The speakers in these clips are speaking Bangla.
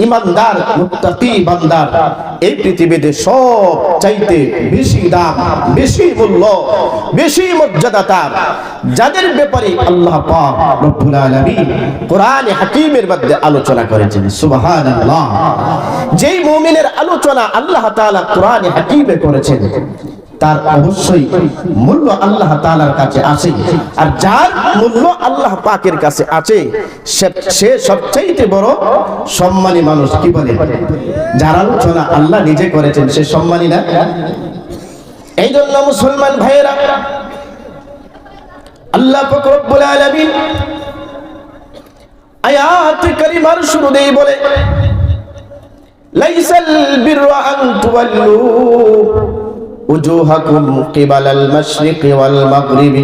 ইমানদার মুত্তাকি বান্দার এই পৃথিবীতে সব চাইতে বেশি দাম, বেশি মূল্য, বেশি মর্যাদা তার, যাদের ব্যাপারে আল্লাহ পাক রব্বুল আলামিন কোরআনে হাকীমের মধ্যে আলোচনা করেছেন। সুবহানাল্লাহ। যেই মুমিনের আলোচনা আল্লাহ তাআলা কোরআনে হাকীমে করেছেন তার অবশ্যই মূল্য আল্লাহ তাআলার কাছে আছে, আর যার মূল্য আল্লাহ পাকের কাছে আছে সে সবচেয়ে বড় সম্মানী মানুষ। কি বলে? যার আলোচনা আল্লাহ নিজে করেছেন সে সম্মানী না? এই জন্য মুসলমান ভাইয়েরা, আল্লাহ পাক রব্বুল আলামিন আয়াত কারিমার শুরুতেই বলে, লাইসাল বিররা আন তুওয়াল্লু উজুহাকুম কিবালাল মাশরিকি ওয়াল মাগরিবি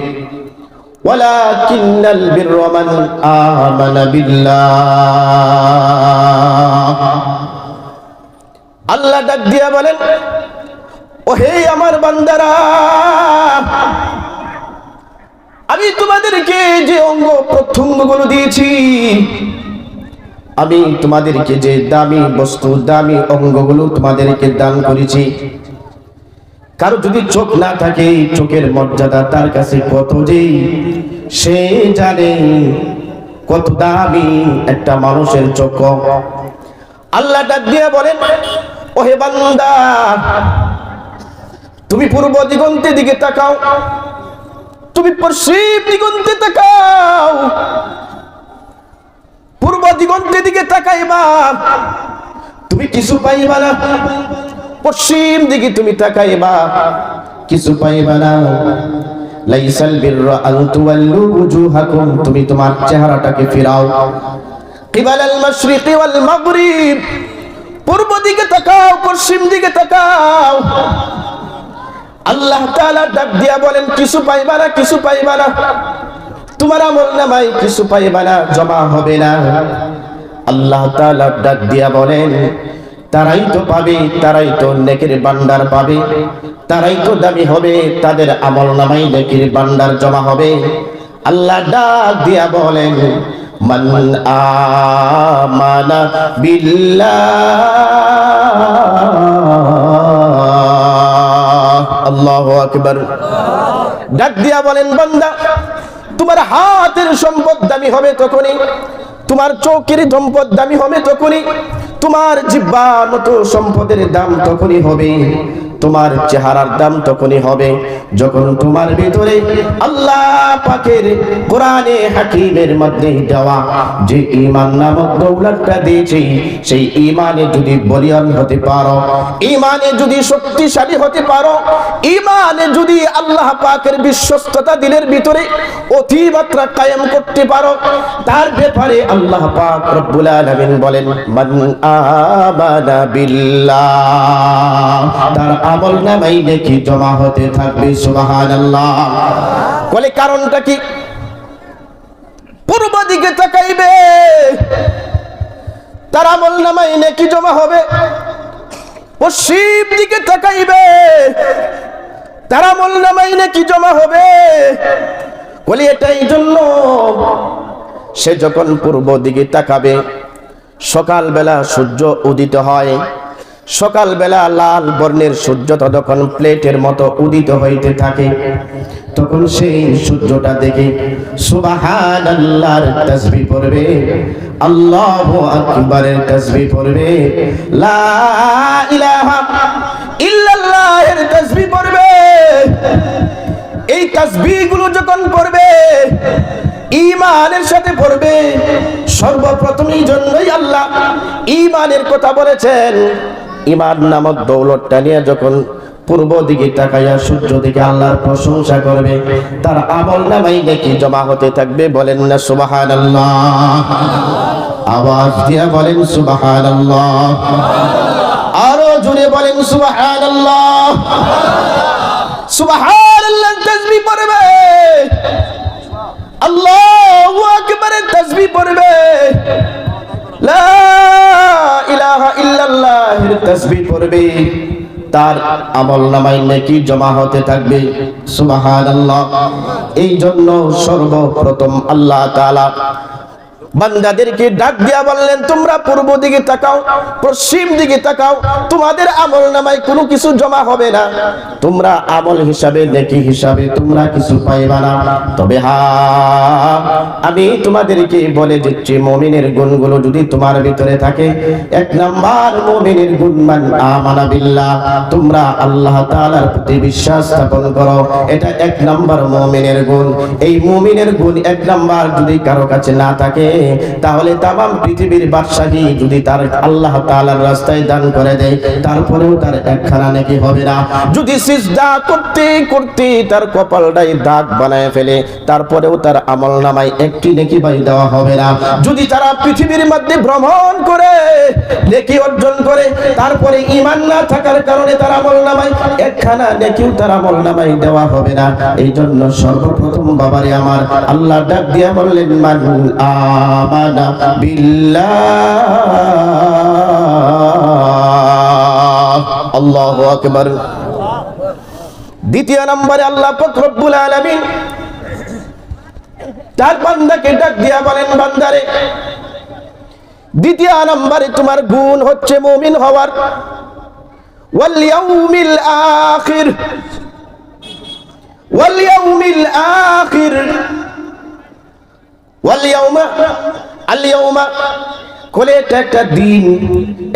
ওয়ালাকিন্নাল বিররা মান আমানা বিল্লাহ। আল্লাহ ডাক দিয়া বলেন, ও হে আমার বান্দারা, আমি তোমাদেরকে যে অঙ্গ প্রত্যঙ্গগুলো দিয়েছি, আমি তোমাদেরকে যে দামি বস্তু, দামি অঙ্গগুলো তোমাদেরকে দান করেছি, কারো যদি চোখ না থাকে চোখের মর্যাদা তার কাছে কত যে সে জানে, কত দামি একটা মানুষের চোখ। আল্লাহ ডাক দিয়ে বলেন, ও হে বান্দা, তুমি পূর্ব দিগন্তের দিকে তাকাও, তুমি পশ্চিম দিগন্তে তাকাও। পূর্ব দিগন্তের দিকে তাকাইবা, তুমি কিছু পাইবা না। পশ্চিম দিকে তুমি তাকাইবা, কিছু পাইবা না। লাইসাল বিররা আন তুওয়াল্লু উজুহাকুম, তুমি তোমার চেহারাটাকে ফিরাও কিবালাল মাশরিকি ওয়াল মাগরিব, পূর্ব দিকে তাকাও, পশ্চিম দিকে তাকাও। আল্লাহ তাআলা ডাক দিয়া বলেন, কিছু পাইবা না, কিছু পাইবা না, তোমার আমলনামায় কিছু পাইবা না, জমা হবে না। আল্লাহ তাআলা ডাক দিয়া বলেন, তারাই তো পাবে, তারাই তো নেকির ভান্ডার পাবে, তারাই তো দামি হবে, তাদের আমলনামায় নেকির ভান্ডার জমা হবে। আল্লাহ ডাক দিয়া বলেন, মান আমানা বিল্লাহ। আল্লাহু আকবার। ডাক দিয়া বলেন, বান্দা, তোমার হাতের সম্পদ দামি হবে তখনই, তোমার চোখের সম্পদ দামি হবে তখনই, তোমার জিহ্বার মতো সম্পদের দাম তখনই হবে, তোমার চেহারার দাম তখনই হবে যখন তোমার ভিতরে আল্লাহ পাকের কোরআনে হাকীমের মধ্যে দেওয়া যে ঈমান নামক দৌলতটা দিয়েছে, সেই ঈমানে যদি বলিয়ান হতে পারো, ঈমানে যদি শক্তিশালী হতে পারো, ঈমানে যদি আল্লাহ পাকের বিশ্বস্ততা দিলের ভিতরে অতিমাত্রা কায়েম করতে পারো, তার ব্যাপারে আল্লাহ পাক রব্বুল আলামিন বলেন, মান আমানা বিল্লাহ, তার আমলনামায় নেকি জমা হতে থাকবে। সুবহানাল্লাহ। বলে কারণটা কি? পূর্ব দিকে তাকাইবে, তার আমলনামায় নেকি জমা হবে। পশ্চিম দিকে তাকাইবে, তার আমলনামায় নেকি জমা হবে। বলি এটাই জন্য সে যখন পূর্ব দিকে তাকাবে, সকালবেলা সূর্য উদিত হয়, সকালবেলা লাল বর্ণের সূর্য তখন প্লেটের মতো উদিত হইতে থাকে, তখন সেই সূর্যটা দেখে সুবহানাল্লাহর তাসবিহ পড়বে, আল্লাহু আকবারের তাসবিহ পড়বে, লা ইলাহা ইল্লাল্লাহের তাসবিহ পড়বে। এই তাসবিহগুলো যখন পড়বে, ঈমানের সাথে পড়বে। সর্বপ্রথম এই জন্যই আল্লাহ ঈমানের কথা বলেছেন। ঈমান নামক দৌলতটা নিয়ে যখন পূর্ব দিকে তাকাইয়া সূর্য দিকে আল্লাহর প্রশংসা করবে, তার আমলনামায় নেকি জমা হতে থাকবে। বলেন না সুবহানাল্লাহ? আওয়াজ দিয়ে বলেন সুবহানাল্লাহ। আরো জোরে বলেন সুবহানাল্লাহ। সুবহানাল্লাহ তাসবিহ পড়বে, আল্লাহু আকবারের তাসবিহ পড়বে, লা ইলাহা ইল্লাল্লাহের তাসবিহ পড়বে, তার আমলনামায় নেকি জমা হতে থাকবে। সুবহানাল্লাহ। এই জন্য সর্বপ্রথম আল্লাহ তাআলা বান্দাদেরকে ডাক দিয়া বললেন, তোমরা পূর্ব দিকে তাকাও, পশ্চিম দিকে তাকাও, তোমাদের আমল নামায় কোনো কিছু জমা হবে না, তোমরা আমল হিসাবে নেকি হিসাবে তোমরা কিছু পাইবা না। তবে হ্যাঁ, আমি তোমাদেরকে বলে দিচ্ছি, মুমিনের গুণগুলো যদি তোমার ভিতরে থাকে, এক নাম্বার মুমিনের গুণ মান আমানা বিল্লাহ, তোমরা আল্লাহ তাআলার প্রতি বিশ্বাস স্থাপন করো, এটা এক নাম্বার মুমিনের গুণ। এই মুমিনের গুণ এক নাম্বার যদি কারো কাছে না থাকে, তাহলে তামাম পৃথিবীর বাদশাহী যদি তার আল্লাহ তাআলার রাস্তায় দান করে দেয়, তারপরেও তার একখানা নেকি হবে না। যদি সিজদা করতে করতে তার কপালটাই দাগ বানায় ফেলে, তারপরেও তার আমল নামায় একটি নেকি পাই দেওয়া হবে না। যদি তারা পৃথিবীর মধ্যে ভ্রমণ করে নেকি অর্জন করে, তারপরে ঈমান না থাকার কারণে তার আমল নামায় একখানা নেকিও তার আমল নামায় দেওয়া হবে না। এই জন্য সর্বপ্রথম বাবারে আমার আল্লাহ ডাক দিয়া বললেন, মান আমানা বিল্লাহ। আল্লাহু আকবার। দ্বিতীয় নম্বরে আল্লাহ পাক রব্বুল আলামিন তার বান্দাকে ডাক দিয়া বলেন, বান্দারে, দ্বিতীয় নম্বরে তোমার গুণ হচ্ছে মুমিন হওয়ার। ওয়াল ইয়াউমিল আখির, ওয়াল ইয়াউমিল আখির, ওয়াল ইয়াউমা, আল ইয়াউমা কোলে এটা একটা দিন,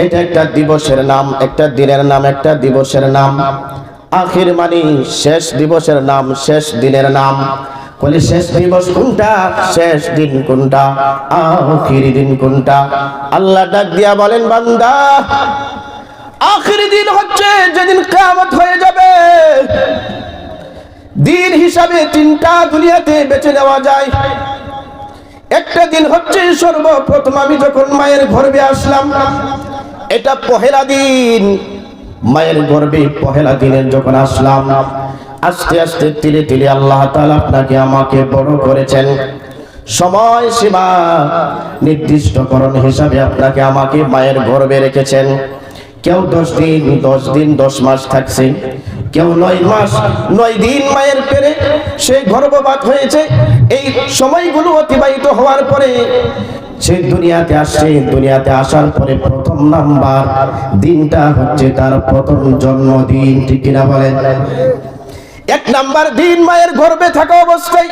এটা একটা দিবসের নাম, একটা দিনের নাম, একটা দিবসের নাম। আখির মানে শেষ দিবসের নাম, শেষ দিনের নাম। বলে শেষ দিবস কোনটা, শেষ দিন কোনটা, আখির দিন কোনটা? আল্লাহ ডাক দিয়া বলেন, বান্দা, আখির দিন হচ্ছে যেদিন কিয়ামত হয়ে যাবে। দিন হিসাবে তিনটা দুনিয়াতে বেছে নেওয়া যায়। একটা দিন হচ্ছে সর্বপ্রথম আমি যখন মায়ের গর্ভে আসলাম, এটা পহেলা দিন। মায়ের গর্ভে পহেলা দিনের যখন আসলাম, আস্তে আস্তে ধীরে ধীরে আল্লাহ তাআলা আপনাকে আমাকে বড় করেছেন। সময় সীমা নির্দিষ্টকরণ হিসাবে আপনাকে আমাকে মায়ের গর্ভে রেখেছেন। কেউ 10 দিন 10 দিন 10 মাস থাকছে, কেউ 9 মাস 9 দিন মায়ের পেটে সে গর্ভপাত হয়েছে। এই সময়গুলো অতিবাহিত হওয়ার পরে সে দুনিয়াতে আসছে। দুনিয়াতে আসার পরে প্রথম নাম্বার দিনটা হচ্ছে তার প্রথম জন্মদিন। ঠিক কিনা বলেন? এক নাম্বার দিন মায়ের গর্ভে থাকা অবস্থায়।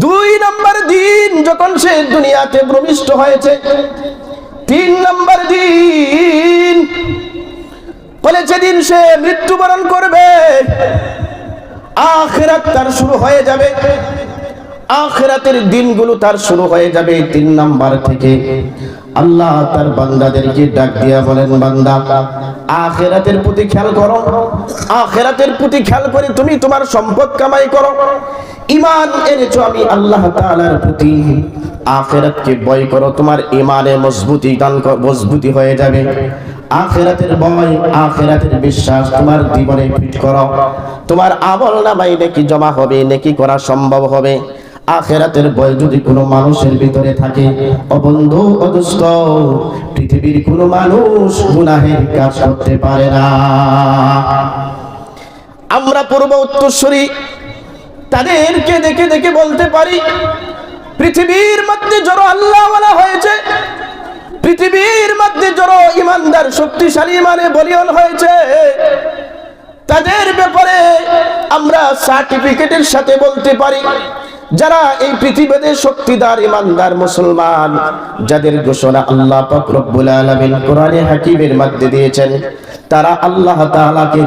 2 নাম্বার দিন যখন সে দুনিয়াতে প্রবিষ্ট হয়েছে। 3 নাম্বার দিন বলে যেদিন সে মৃত্যুবরণ করবে, আখিরাত তার শুরু হয়ে যাবে। আখিরাতের দিনগুলো তার শুরু হয়ে যাবে 3 নাম্বার থেকে। আল্লাহ তার বান্দাদেরকে ডাক দিয়া বলেন, বান্দা, আখিরাতের প্রতি খেয়াল করো। আখিরাতের প্রতি খেয়াল করে তুমি তোমার সম্পদ কামাই করো। ঈমান এনেছো আমি আল্লাহ তাআলার প্রতি, আখিরাতকে ভয় করো। তোমার ঈমানে মজবুতি হয়ে যাবে। আখিরাতের ভয়, আখিরাতের বিশ্বাস তোমার জীবনে ফিট করো। তোমার আমল নামায় নেকি জমা হবে, নেকি করা সম্ভব হবে। আখিরাতের ভয় যদি কোনো মানুষের ভিতরে থাকে, ও বন্ধু ও দোস্ত, পৃথিবীর কোনো মানুষ গুনাহের কাজ করতে পারে না। আমরা পূর্ব উত্তরসূরি তাদেরকে দেখে দেখে বলতে পারি, পৃথিবীর মধ্যে যারা আল্লাহওয়ালা হয়েছে, পৃথিবীর মধ্যে যারা ইমানদার শক্তিশালী মানে বলিয়ান হয়েছে, তাদের ব্যাপারে আমরা সার্টিফিকেটের সাথে বলতে পারি, যারা এই পৃথিবীতে শক্তিদার ইমানদার মুসলমান, যাদের ঘোষণা আল্লাহ পাক রব্বুল আলামিন কোরআনে হাকিমের মধ্যে দিয়েছেন, তারা আল্লাহ তাআলাকে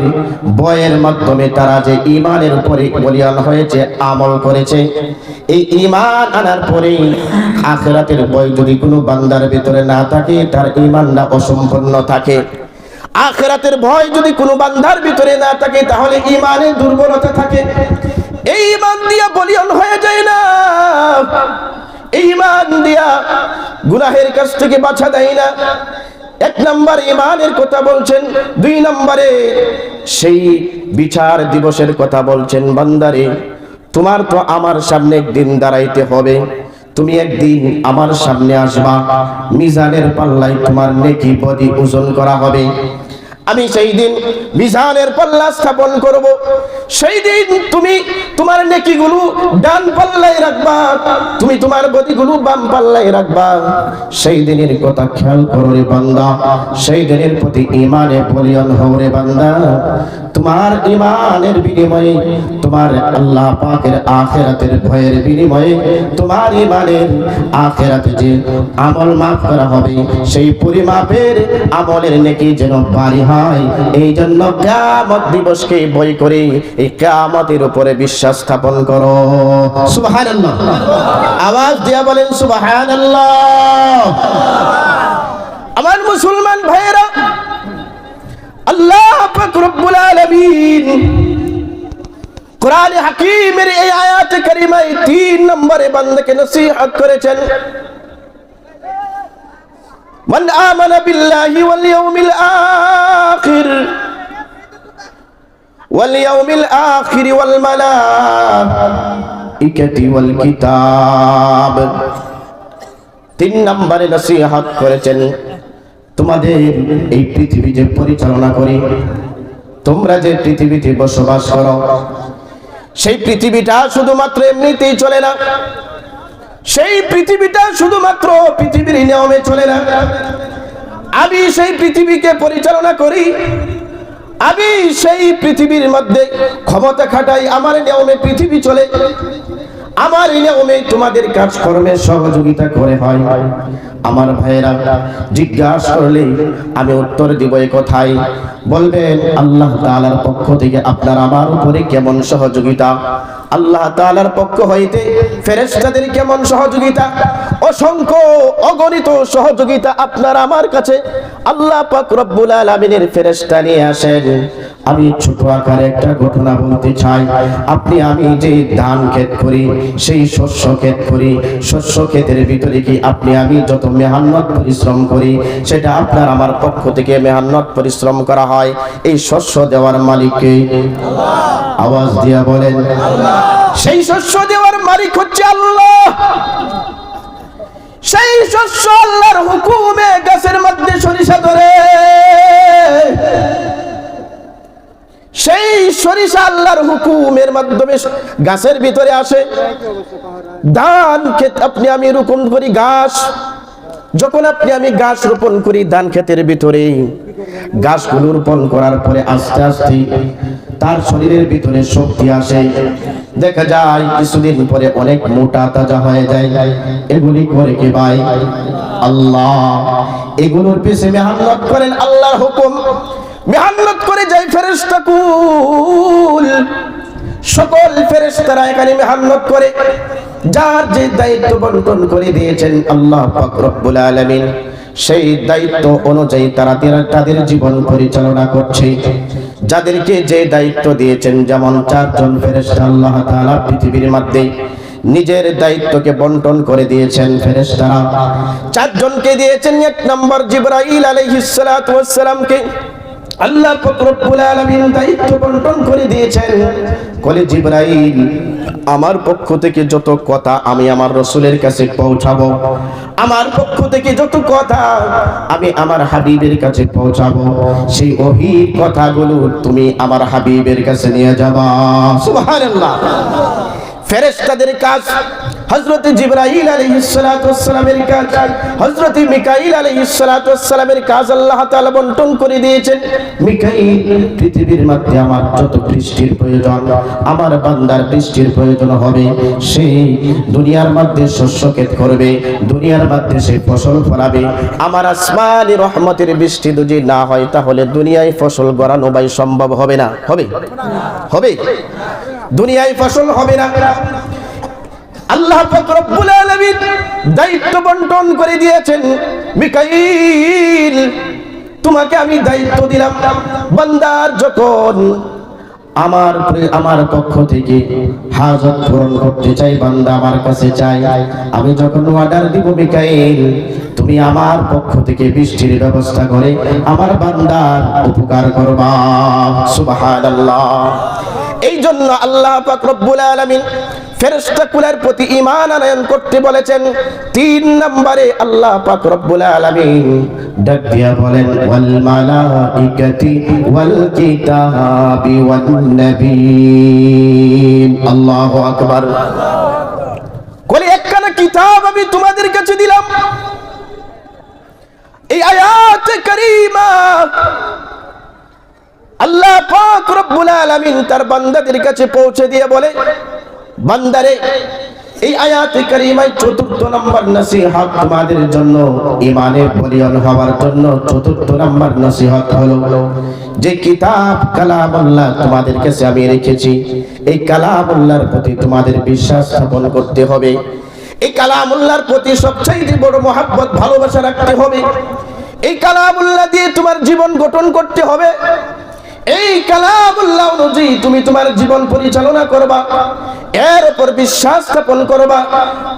ভয়ের মাধ্যমে তারা যে ঈমানের উপরে বলিয়ান হয়েছে, আমল করেছে। এই ঈমান আনার পরে আখিরাতের ভয় যদি কোনো বান্দার ভিতরে না থাকে, তার ঈমানটা অসম্পূর্ণ থাকে। আখিরাতের ভয় যদি কোনো বান্দার ভিতরে না থাকে, তাহলে ঈমানের দুর্বলতা থাকে। এই ঈমান দিয়া বলিয়ান হয়ে যায় না, এই ঈমান দিয়া গুনাহের কাছ থেকে বাঁচা দেয় না। 1 নম্বর ঈমানের কথা বলছেন, 2 নম্বরে সেই বিচার দিবসের কথা বলছেন। বান্দারে, তোমার তো আমার সামনে একদিন দাঁড়াইতে হবে। তুমি একদিন আমার সামনে আসবা, মিজানের পাল্লায় তোমার নেকি বদি ওজন করা হবে। আমি সেই দিন মিজানের পাল্লা স্থাপন করব। সেই দিন তুমি তোমার নেকিগুলো ডান পাল্লায় রাখবা, তুমি তোমার বদিগুলো বাম পাল্লায় রাখবা। সেই দিনের কথা খেয়াল করো রে বান্দা, সেই দিনের প্রতি ঈমানে বলিয়ান হও রে বান্দা। তোমার ঈমানের বিনিময়ে, তোমার আল্লাহ পাকের আখিরাতের ভয়ের বিনিময়ে, তোমার ঈমানের আখিরাতে যে আমল মাফ করা হবে, সেই পরিমাপের আমলের নেকি যেন বাড়ি হয়। এই জন্য কিয়ামত দিবসকে ভয় করে এই কিয়ামতের উপরে বিশ্বাস স্থাপন করো। সুবহানাল্লাহ, আওয়াজ দিয়া বলেন সুবহানাল্লাহ। আমার মুসলমান ভাইয়েরা, আল্লাহ পাক রব্বুল আলামিন কোরআনে হাকীমের এই আয়াতে কারিমায় 3 নম্বরে বান্দাকে নসিহত করেছেন। মান আমানা বিল্লাহি ওয়াল ইয়াউমিল আখির ওয়াল মালাইকাতি ওয়াল কিতাব। 3 নম্বরে নসিহত করেছেন, তোমাদের এই পৃথিবী যে পরিচালনা করি, তোমরা যে পৃথিবীতে বসবাস করো, সেই পৃথিবীটা শুধুমাত্র এমনিতেই চলে না। সেই পৃথিবীটা শুধুমাত্র পৃথিবীর নিয়মে চলে না। আমি সেই পৃথিবীকে পরিচালনা করি, আমি সেই পৃথিবীর মধ্যে ক্ষমতা খাটাই, আমার নিয়মে পৃথিবী চলে, আমার নিয়মে তোমাদের কাজকর্মের সহযোগিতা করে হয়। আমার ভাইয়েরা, জিজ্ঞাসা করলে আমি উত্তর দিব এই কথাই, বলবেন আল্লাহ তাআলার পক্ষ থেকে আপনার আমার উপরে কেমন সহযোগিতা, আল্লাহ তাআলার পক্ষ হইতে ফেরেশতাদের কেমন সহযোগিতা, অসংখ্য অগণিত সহযোগিতা আপনার আমার কাছে আল্লাহ পাক রব্বুল আলামিনের ফেরেশতা নিয়ে আসেন। আমি ছোট আকারে একটা ঘটনা বলতে চাই। আপনি আমি যে ধান ক্ষেত করি, সেই শস্য ক্ষেত করি, শস্য ক্ষেতের ভিতরে কি আপনি আমি যত মেহনত পরিশ্রম করি, সেটা আপনার আমার পক্ষ থেকে মেহনত পরিশ্রম করা হয়। এই শস্য দেওয়ার মালিক কে? আল্লাহ। আওয়াজ দিয়া বলেন আল্লাহ। সেই শস্য দেওয়ার মালিক হচ্ছে আল্লাহ। সেই শস্য আল্লাহর হুকুমে গাছের মধ্যে সরিষা ধরে, সেই সরিষা আল্লাহর হুকুমের মাধ্যমে গাছের ভিতরে আসে। ধান ক্ষেত আপনি আমি রোপণ করি, ঘাস যখন আপনি আমি ঘাস রোপণ করি ধান ক্ষেতের ভিতরে, ঘাসগুলো রোপণ করার পরে আস্তে আস্তে তার শরীরের ভিতরে শক্তি আসে। দেখা যায় কিছুদিন পরে অনেক মোটা তাজা হয়ে যায়। এগুলি করে কে ভাই? আল্লাহ। এগুলোর পিছনে মেহনত করেন আল্লাহর হুকুম, মেহনত করে যায় ফেরেশতা কুল, সকল ফেরেশতারা এখানে মেহনত করে। যার যে দায়িত্ব বন্টন করে দিয়েছেন আল্লাহ পাক রব্বুল আলামিন, সেই দায়িত্ব অনুযায়ী তারা তাদের জীবন পরিচালনা করছে। যাদেরকে যে দায়িত্ব দিয়েছেন, যেমন 4 জন ফেরেশতা আল্লাহ তাআলা পৃথিবীর মধ্যে নিজের দায়িত্বকে বন্টন করে দিয়েছেন। ফেরেশতারা 4 জনকে দিয়েছেন। 1 নম্বর জিবরাইল আলাইহিস সালাতু ওয়াস সালামকে আল্লাহ পাক রব্বুল আলামিন দায়িত্ব বন্টন করে দিয়েছেন। বলে, জিবরাইল, আমার পক্ষ থেকে যত কথা আমি আমার রাসূলের কাছে পৌঁছাবো, আমার পক্ষ থেকে যত কথা আমি আমার হাবিবের কাছে পৌঁছাবো, সেই ওহীর কথাগুলো তুমি আমার হাবিবের কাছে নিয়ে যাবা। সুবহানাল্লাহ। ফেরেশতাদের কাজ, হযরত জিবরাইল আলাইহিস সালাতু ওয়াস সালামের কাজ, হযরত মিকাইল আলাইহিস সালাতু ওয়াস সালামের কাজ আল্লাহ তাআলা বন্টন করে দিয়েছেন। মিকাইল পৃথিবীর মধ্যে আমার যত বৃষ্টির প্রয়োজন, আমার বান্দার বৃষ্টির প্রয়োজন হবে, সেই দুনিয়ার মধ্যে শস্য ক্ষেত করবে, দুনিয়ার মধ্যে সেই ফসল ফলাবে। আমার আসমানি রহমতের বৃষ্টি যদি না হয়, তাহলে দুনিয়ায় ফসল গড়ানো ভাই সম্ভব হবে না। হবে? হবে? দুনিয়ায় ফসল হবে না। আল্লাহ পাক রব্বুল আলামিন দায়িত্ব বন্টন করে দিয়েছেন। মিকাইল, তোমাকে আমি দায়িত্ব দিলাম, বান্দার যখন আমার পক্ষ থেকে হাজত পূরণ করতে চাই, বান্দা আমার কাছে চাই, আমি যখন অর্ডার দিব, মিকাইল তুমি আমার পক্ষ থেকে বৃষ্টির ব্যবস্থা করে আমার বান্দার উপকার করবা। সুবহানাল্লাহ। এই জন্য আল্লাহ পাক রব্বুল আলামিন ফেরেশতাকুলের প্রতি ঈমান আনয়ন করতে বলেছেন। 3 নম্বরে আল্লাহ পাক রব্বুল আলামিন ডাক দিয়া বলেন ওয়াল মালাইকাতি ওয়াল কিতাবি ওয়ান নবিয়্যিন। আল্লাহু আকবার। কলি একখানা কিতাব আমি তোমাদের কাছে দিলাম। এই আয়াতে কারীমা আল্লাহ পাক রব্বুল আলামিন তার বান্দাদের কাছে পৌঁছে দিয়ে বলে, বান্দারে এই আয়াতে কারীমায় 4th নম্বর নসিহত তোমাদের জন্য, ঈমানে বলিয়ান হওয়ার জন্য 4th নম্বর নসিহত হলো যে কিতাব কালামুল্লাহ তোমাদের কাছে আমি রেখেছি, এই কালামুল্লাহর প্রতি তোমাদের বিশ্বাস স্থাপন করতে হবে। এই কালামুল্লাহর প্রতি সবচেয়ে বড় মহব্বত ভালোবাসা রাখতে হবে। এই কালামুল্লাহ দিয়ে তোমার জীবন গঠন করতে হবে। এই কালামুল্লাহ অনুযায়ী তুমি তোমার জীবন পরিচালনা করবা, এর উপর বিশ্বাস স্থাপন করবা।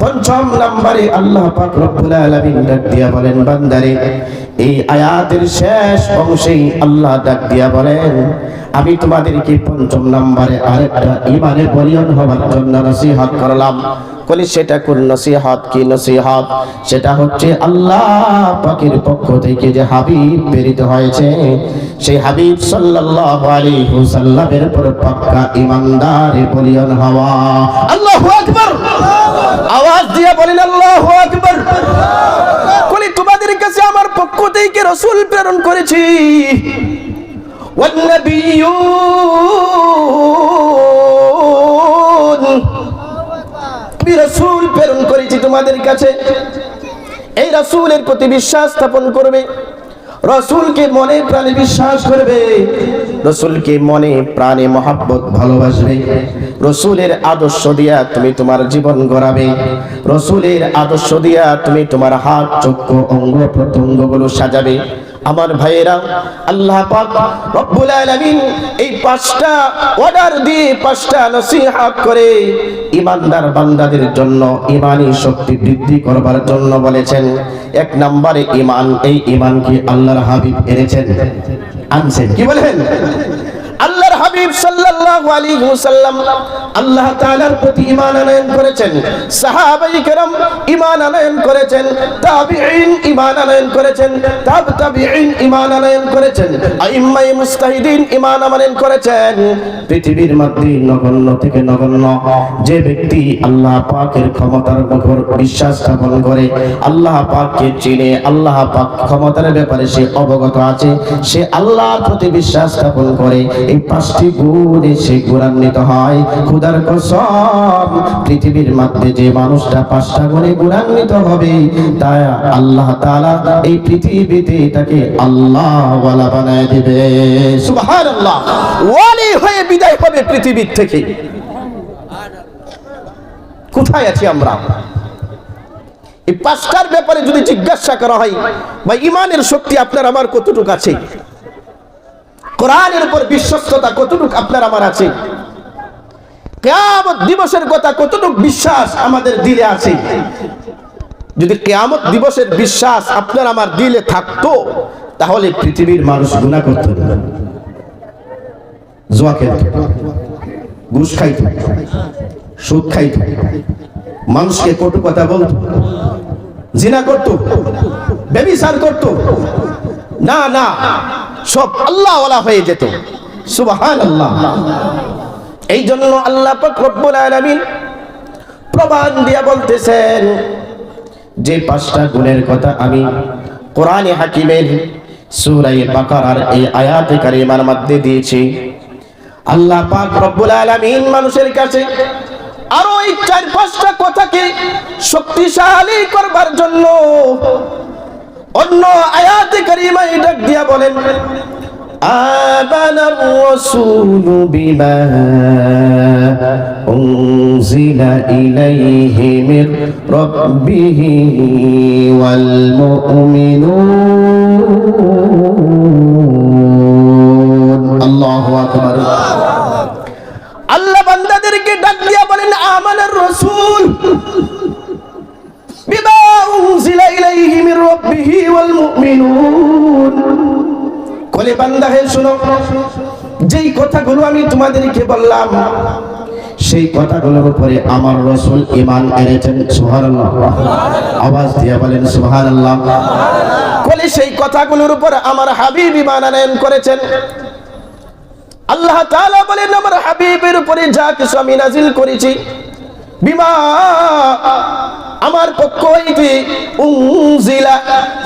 5ম নম্বরে আল্লাহ পাক রব্বুল আলামিন ডাক দিয়া বলেন, বান্দারে এই আয়াতের শেষ অংশেই আল্লাহ ডাক দিয়া বলেন, আমি তোমাদেরকে 5ম নম্বরে আরেকটা ঈমানে বলিয়ান হওয়ার জন্য নসিহত করলাম। কলি সেটা কোন নসিহত? কি নসিহত? সেটা হচ্ছে আল্লাহ পাকের পক্ষ থেকে যে হাবিব প্রেরিত হয়েছে, সেই হাবিব সাল্লাল্লাহু আলাইহি ওয়াসাল্লামের উপর পাক্কা ঈমানদারে বলিয়ান হওয়া। আল্লাহু আকবার। আওয়াজ দিয়ে বলেন আল্লাহু আকবার। কলি তোমাদের কাছে আমার পক্ষ থেকে রাসূল প্রেরণ করেছি, ওয়ান নাবিয়্যুন, আমি রাসূল প্রেরণ করেছি তোমাদের কাছে। এই রাসূলের প্রতি বিশ্বাস স্থাপন করবে, রাসূলকে মনে প্রাণে বিশ্বাস করবে, রাসূলকে মনে প্রাণে মহব্বত ভালোবাসবে, রাসূলের আদর্শ দিয়া তুমি তোমার জীবন গড়াবে, রাসূলের আদর্শ দিয়া তুমি তোমার হাত চক্ষু অঙ্গ প্রত্যঙ্গগুলো সাজাবে। আমার ভাইয়েরা, আল্লাহ পাক রব্বুল আলামিন এই 5টা অর্ডার দিয়ে 5টা নসিহত করে ঈমানদার বান্দাদের জন্য ঈমানি শক্তি বৃদ্ধি করবার জন্য বলেছেন। 1 নম্বরে ঈমান, এই ঈমান কি আল্লাহর হাবিব এনেছেন, আনছেন। কি বলেন? আল্লাহর হাবিব সাল্লাল্লাহু আলাইহি ওয়াসাল্লাম আল্লাহ তাআলার প্রতি ঈমান আনয়ন করেছেন, সাহাবায়ে কেরাম ঈমান আনয়ন করেছেন, তাবিঈন ঈমান আনয়ন করেছেন, তাবিঈন ঈমান আনয়ন করেছেন, আইম্মায়ে মুজতাহিদিন ঈমান আনয়ন করেছেন। পৃথিবীর মধ্যে নগণ্য থেকে নগণ্য যে ব্যক্তি আল্লাহ পাকের ক্ষমতার উপর বিশ্বাস স্থাপন করে, আল্লাহ পাককে চিনে, আল্লাহ পাক ক্ষমতার ব্যাপারে সে অবগত আছে, সে আল্লাহর প্রতি বিশ্বাস স্থাপন করে, এই 5টি গুণে সে গুণান্বিত হয়। খোদার কসম, পৃথিবীর মধ্যে যে মানুষটা 5টা গুণে গুণান্বিত হবে, তাই আল্লাহ তাআলা এই পৃথিবীতে তাকে আল্লাহ ওয়ালা বানায় দিবে। সুবহানাল্লাহ। ওয়ালি হয়ে বিদায় হবে পৃথিবীর থেকে। কোথায় আছি আমরা? এই 5টার ব্যাপারে যদি জিজ্ঞাসা করা হয়, ভাই ঈমানের শক্তি আপনার আমার কতটুকু আছে, কোরআনের উপর বিশ্বস্ততা কতটুকু আপনার আমার আছে, কিয়ামত দিবসের কথা কতটুকু বিশ্বাস আমাদের দিলে আছে, যদি কিয়ামত দিবসের বিশ্বাস আপনার আমার দিলে থাকতো, তাহলে পৃথিবীর মানুষ গুনাহ করত না, জুয়া খেলত, ঘুষ খাইত, সুদ খাইত, মানুষকে কটু কথা বলত, জিনা করত, ব্যভিচার করত, না না, সব আল্লাহ ওয়ালা হয়ে যেত। সুবহানাল্লাহ। এই জন্য আল্লাহ পাক রব্বুল আলামিন প্রমাণ দিয়া বলতেছেন যে 5টা গুণের কথা আমি কোরআনে হাকিমের সূরা বাকারার এই আয়াতে কারিমার মধ্যে দিয়েছি। আল্লাহ পাক রব্বুল আলামিন মানুষের কাছে আরো এই 4-5টা কথাকে শক্তিশালী করবার জন্য অন্য আয়াতে কারিমায় ডাক দিয়া বলেন, আমানার রাসূলু বিমা উনজিলা ইলাইহি মির রাব্বিহি ওয়াল মুমিনুন। আল্লাহু আকবার। আল্লাহ বান্দাদেরকে ডাক দিয়া বলেন, আমানার রাসূল বিমা উনজিলা ইলাইহি মির রাব্বিহি ওয়াল মুমিনুন। কলে বান্দা হে শুনো, যেই কথাগুলো আমি তোমাদেরকে বললাম, সেই কথাগুলোর উপরে আমার রাসূল ঈমান এনেছেন। সুবহানাল্লাহ, আওয়াজ দিয়ে বলেন সুবহানাল্লাহ। বলে সেই কথাগুলোর উপর আমার হাবিব ঈমান আনয়ন করেছেন। আল্লাহ তাআলা বলেন আমার হাবিবের উপরে যা কিছু আমি নাজিল করেছি বিমা আমার পক্ষ হইতে উনজিলা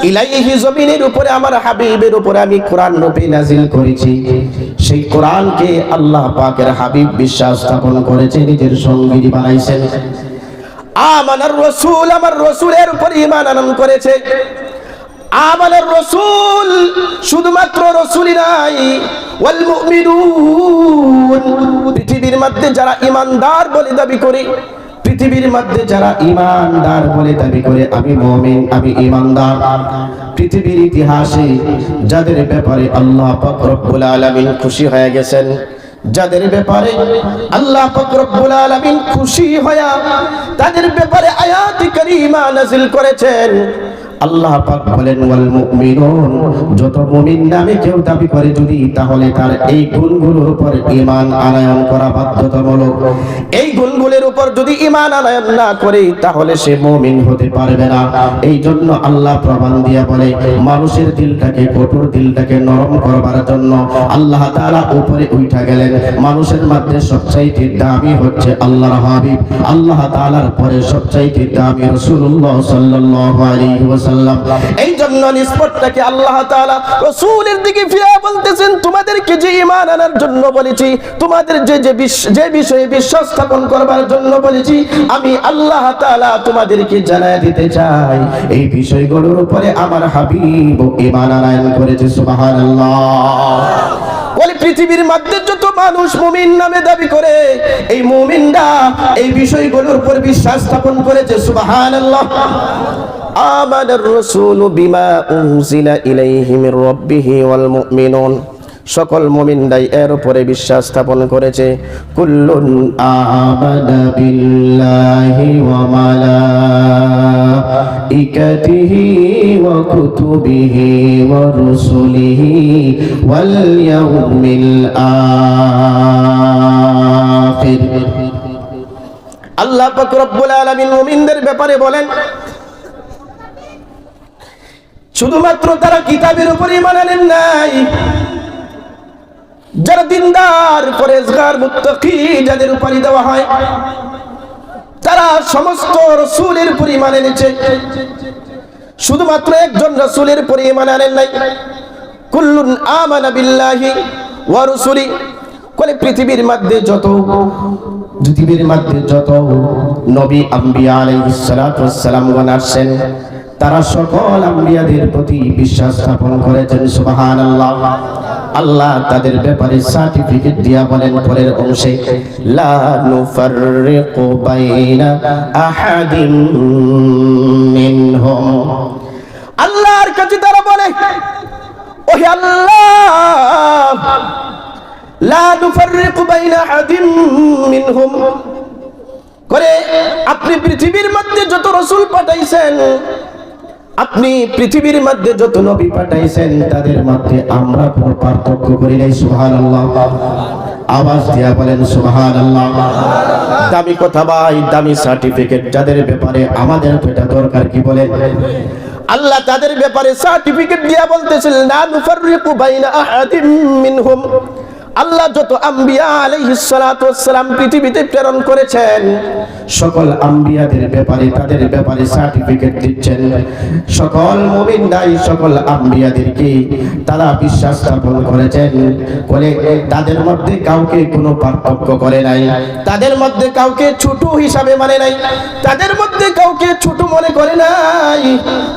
ইলাইহি, জমিনের উপরে আমার হাবিবের উপরে আমি কোরআন রূপে নাজিল করেছি। সেই কোরআনকে আল্লাহ পাকের হাবিব বিশ্বাস স্থাপন করেছে, নিজের সঙ্গী বানাইছেন। আমানার রাসূল, আমার রাসূলের উপরে ঈমান আনয়ন করেছে। আমানার রাসূল শুধুমাত্র রাসূলই নাই, ওয়াল মুমিনুন, পৃথিবীর মধ্যে যারা ঈমানদার বলে দাবি করে, পৃথিবীর মধ্যে যারা ঈমানদার বলে দাবি করে আমি মুমিন, আমি ঈমানদার, পৃথিবীর ইতিহাসে যাদের ব্যাপারে আল্লাহ পাক রব্বুল আলামিন খুশি হয়ে গেছেন, যাদের ব্যাপারে আল্লাহ পাক রব্বুল আলামিন খুশি হয়া তাদের ব্যাপারে আয়াত কারীমা নাযিল করেছেন। আল্লাহ পাক বলেন ওয়াল মুমিনুন, যত মুমিন নামে কেউ দাবি করে যদি, তাহলে তার এই গুণগুলোর উপর ঈমান আনয়ন করা বাধ্যতামূলক। এই গুণগুলোর উপর যদি ঈমান আনয়ন না করে তাহলে সে মুমিন হতে পারবে না। এই জন্য আল্লাহ প্রমাণ দিয়া বলে মানুষের দিলটাকে, কঠোর দিলটাকে নরম করবার জন্য আল্লাহ তাআলা উপরে উঠা গেলেন। মানুষের মধ্যে সবচাইতে দামি হচ্ছে আল্লাহর হাবিব, আল্লাহ তাআলার পরে সবচাইতে দামি রাসূলুল্লাহ সাল্লাল্লাহু আলাইহি ওয়াসাল্লাম। এই জন্য নিসবতটাকে আল্লাহ তাআলা রাসূলের দিকে ফিরে বলতেছেন তোমাদেরকে যে ঈমান আনার জন্য বলেছি, তোমাদের যে বিষয়ে বিশ্বাস স্থাপন করবার জন্য বলেছি, আমি আল্লাহ তাআলা তোমাদেরকে জানায় দিতে চাই এই বিষয়গুলোর উপরে আমার হাবিব ঈমান আনয়ন করেছে। সুবহানাল্লাহ। বলে পৃথিবীর মধ্যে যত মানুষ মুমিন নামে দাবি করে এই মুমিনরা এই বিষয়গুলোর উপর বিশ্বাস স্থাপন করেছে। সুবহানাল্লাহ। আমানার রাসূলু বিমা উনজিলা ইলাইহি মির রাব্বিহি ওয়াল মুমিনুন, সকল মুমিনরাই এর উপরে বিশ্বাস স্থাপন করেছে। কুল্লুন আমানা বিল্লাহি ওয়া মালাইকাতিহি ওয়া কুতুবিহি ওয়া রুসুলিহি ওয়াল ইয়াউমিল আখির। আল্লাহ পাক রব্বুল আলামিন মুমিনদের ব্যাপারে বলেন শুধুমাত্র তারা কিতাবের উপরে ঈমান আনেন নাই, যারা দিনদার পরেজগার মুত্তাকি যাদের উপরে দেওয়া হয় তারা সমস্ত রাসূলের উপরে ঈমান এনেছে। শুধুমাত্র একজন রাসূলের উপরে ঈমান আনেন নাই। কুল্লুন আমানা বিল্লাহি ওয়া রাসূলি, কোন পৃথিবীর মধ্যে যত নবী আম্বিয়া আলাইহিস সালাতু ওয়াস সালাম গণ আসেন তারা সকল আম্বিয়াদের প্রতি বিশ্বাস স্থাপন করেছেন। সুবহানাল্লাহ। আল্লাহ তাদের ব্যাপারে সার্টিফিকেট দিয়া বলেন পরের অংশে লা নুফাররিকু বাইনা আহাদিম মিনহুম। আল্লাহর কাছে তারা বলে ওহে আল্লাহ লা নুফাররিকু বাইনা আহাদিম মিনহুম, করে আপনি পৃথিবীর মধ্যে যত রাসূল পাঠাইছেন, আপনি পৃথিবীর মধ্যে যত নবী পাঠাইছেন তাদের মধ্যে আমরা কোনো পার্থক্য করি নাই। সুবহানাল্লাহ। আওয়াজ দিয়া বলেন সুবহানাল্লাহ। দামি কথা ভাই, দামি সার্টিফিকেট যাদের ব্যাপারে আমাদের এটা দরকার। কি বলে আল্লাহ তাদের ব্যাপারে সার্টিফিকেট দিয়া বলতেছেন লা নুফাররিকু বাইনা আহাদিম মিনহুম। আল্লাহ যত আম্বিয়া আলাইহিস সালাতু ওয়াস সালাম পৃথিবীতে প্রেরণ করেছেন সকল আম্বিয়াদের ব্যাপারে তাদের ব্যাপারে সার্টিফিকেট দিচ্ছেন। সকল মুমিনরাই সকল আম্বিয়াদেরকে তারা বিশ্বাস স্থাপন করেছেন, বলে তাদের মধ্যে কাউকে কোনো পার্থক্য করে নাই, তাদের মধ্যে কাউকে ছোট হিসাবে মানে নাই, তাদের মধ্যে কাউকে ছোট মনে করে নাই।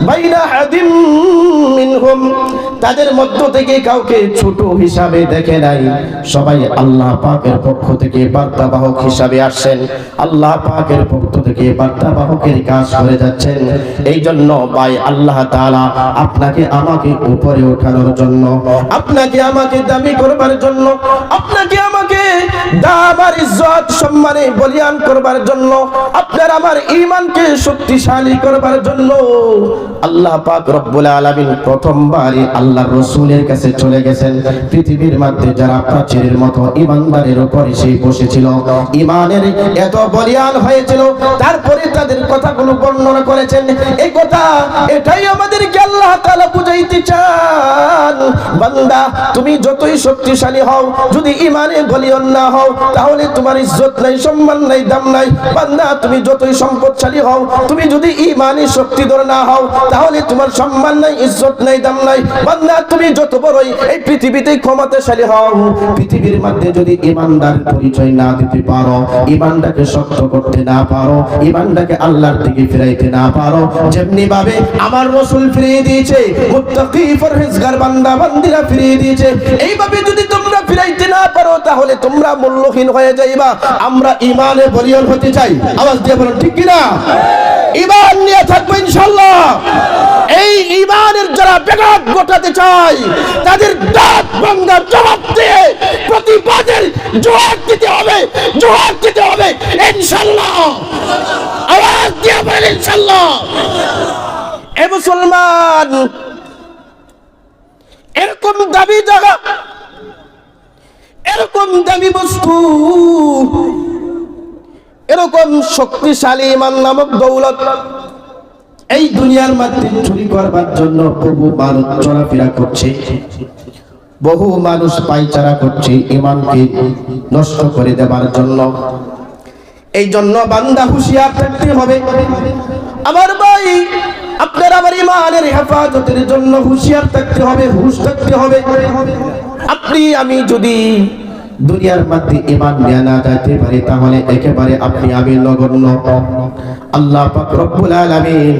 বাইনা হাদিম মিনহুম, তাদের মধ্য থেকে কাউকে ছোট হিসাবে দেখে নাই। সবাই আল্লাহ পাকের পক্ষ থেকে বার্তাবাহক হিসাবে আসছেন, আল্লাহ পাকের পক্ষ থেকে বার্তাবাহকের কাজ করে যাচ্ছেন। এই জন্য ভাই আল্লাহ তাআলা আপনাকে আমাকে উপরে ওঠানোর জন্য, আপনাকে আমাকে দামি করবার জন্য, আপনাকে আমাকে দাম আর ইজ্জত সম্মানে বলিয়ান করবার জন্য, আপনার আমার ঈমানকে শক্তিশালী করবার জন্য আল্লাহ পাক রব্বুল আলামিন প্রথমবারই আল্লাহর রাসূলের কাছে চলে গেছেন। পৃথিবীর মধ্যে যারা প্রাচীরের মতো ঈমানদারের উপর এসে বসেছিল, ঈমানের এত বলিয়ান হয়েছিল। তারপরে তাদের কথাগুলো বর্ণনা করেছেন। এই কথা এটাই আমাদেরকে আল্লাহ তাআলা বুঝাইতে চান, বান্দা তুমি যতই শক্তিশালী হও, যদি ঈমানে বলিয়ান না হও, তাহলে তোমার ইজ্জত নাই, সম্মান নাই, দাম নাই। বান্দা তুমি যতই সম্পদশালী হও, তুমি যদি ঈমানে শক্তিধর না হও, তাহলে তোমার সম্মান নাই, ইজ্জত নাই, দাম নাই। বান্দা তুমি যত বড়ই এই পৃথিবীতে ক্ষমতাশালী হও, পৃথিবীর মধ্যে যদি ঈমানদার পরিচয় না দিতে পারো, ঈমানটাকে শক্ত করতে না পারো, ঈমানটাকে আল্লাহর দিকে ফিরাইতে না পারো, যেমনি ভাবে আমার রাসূল ফিরিয়ে দিয়েছে, মুত্তাকি পরহেজগার বান্দা বান্দিরা ফিরিয়ে দিয়েছে, এইভাবে যদি তোমরা ফিরাইতে না পারো, তাহলে তোমরা মূল্যহীন হয়ে যাইবা। আমরা ঈমানে বলিয়ান হতে চাই, আওয়াজ দিয়ে বলুন ঠিক কি না? ঈমান নিয়ে থাকবো ইনশাআল্লাহ। এই ঈমানের যারা বেগাত গোটাতে চায়, তাদের দাঁত ভাঙা জবাব দিয়ে প্রতিবাদের জবাব দিতে হবে, জবাব দিতে হবে ইনশাআল্লাহ। আওয়াজ দিয়ে বলেন ইনশাআল্লাহ। এ মুসলমান, এরকম দাবি জায়গা, এরকম দামি বস্তু, এরকম শক্তিশালী ঈমান নামক দৌলত এই দুনিয়ার মধ্যে চুরি করবার জন্য বহু মানুষ চলাফেরা করছে, বহু মানুষ পায়চারা করছে ঈমানকে নষ্ট করে দেবার জন্য। এই জন্য বান্দা হুঁশিয়ার থাকতে হবে। আমার ভাই, আপনার আমার ঈমানের হেফাজতের জন্য হুঁশিয়ার থাকতে হবে, হুঁশ থাকতে হবে। আপনি আমি যদি দুনিয়ার মধ্যে ঈমান নিয়ে না যাইতে পারি, তাহলে একেবারে আপনি আমি নগণ্য। আল্লাহ পাক রব্বুল আলামিন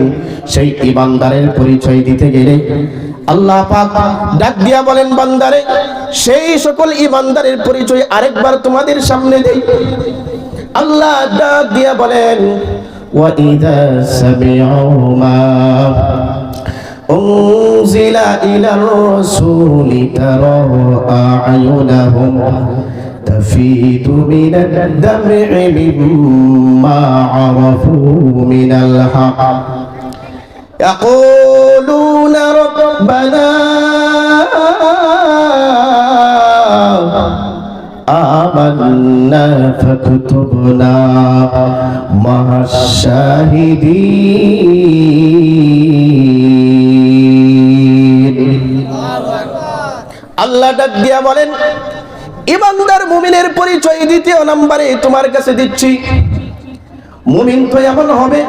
সেই ঈমানদারের পরিচয় দিতে গেলে আল্লাহ পাক ডাক দিয়া বলেন, বান্দারে সেই সকল ঈমানদারের পরিচয় আরেকবার তোমাদের সামনে দেই। আল্লাহ ডাক দিয়া বলেন, ওয়া ইযা সামি'উ মা أنزل إلى الرسول ترى أعينهم تفيض من الدمع مما عرفوا من الحق يقولون ربنا آمنا فاكتبنا مع الشاهدين। আল্লাহ ডাক দিয়া বলেন, ঈমানদার মুমিনের পরিচয় দ্বিতীয় নম্বরে তোমার কাছে দিচ্ছি। মুমিন তো এমন হবে,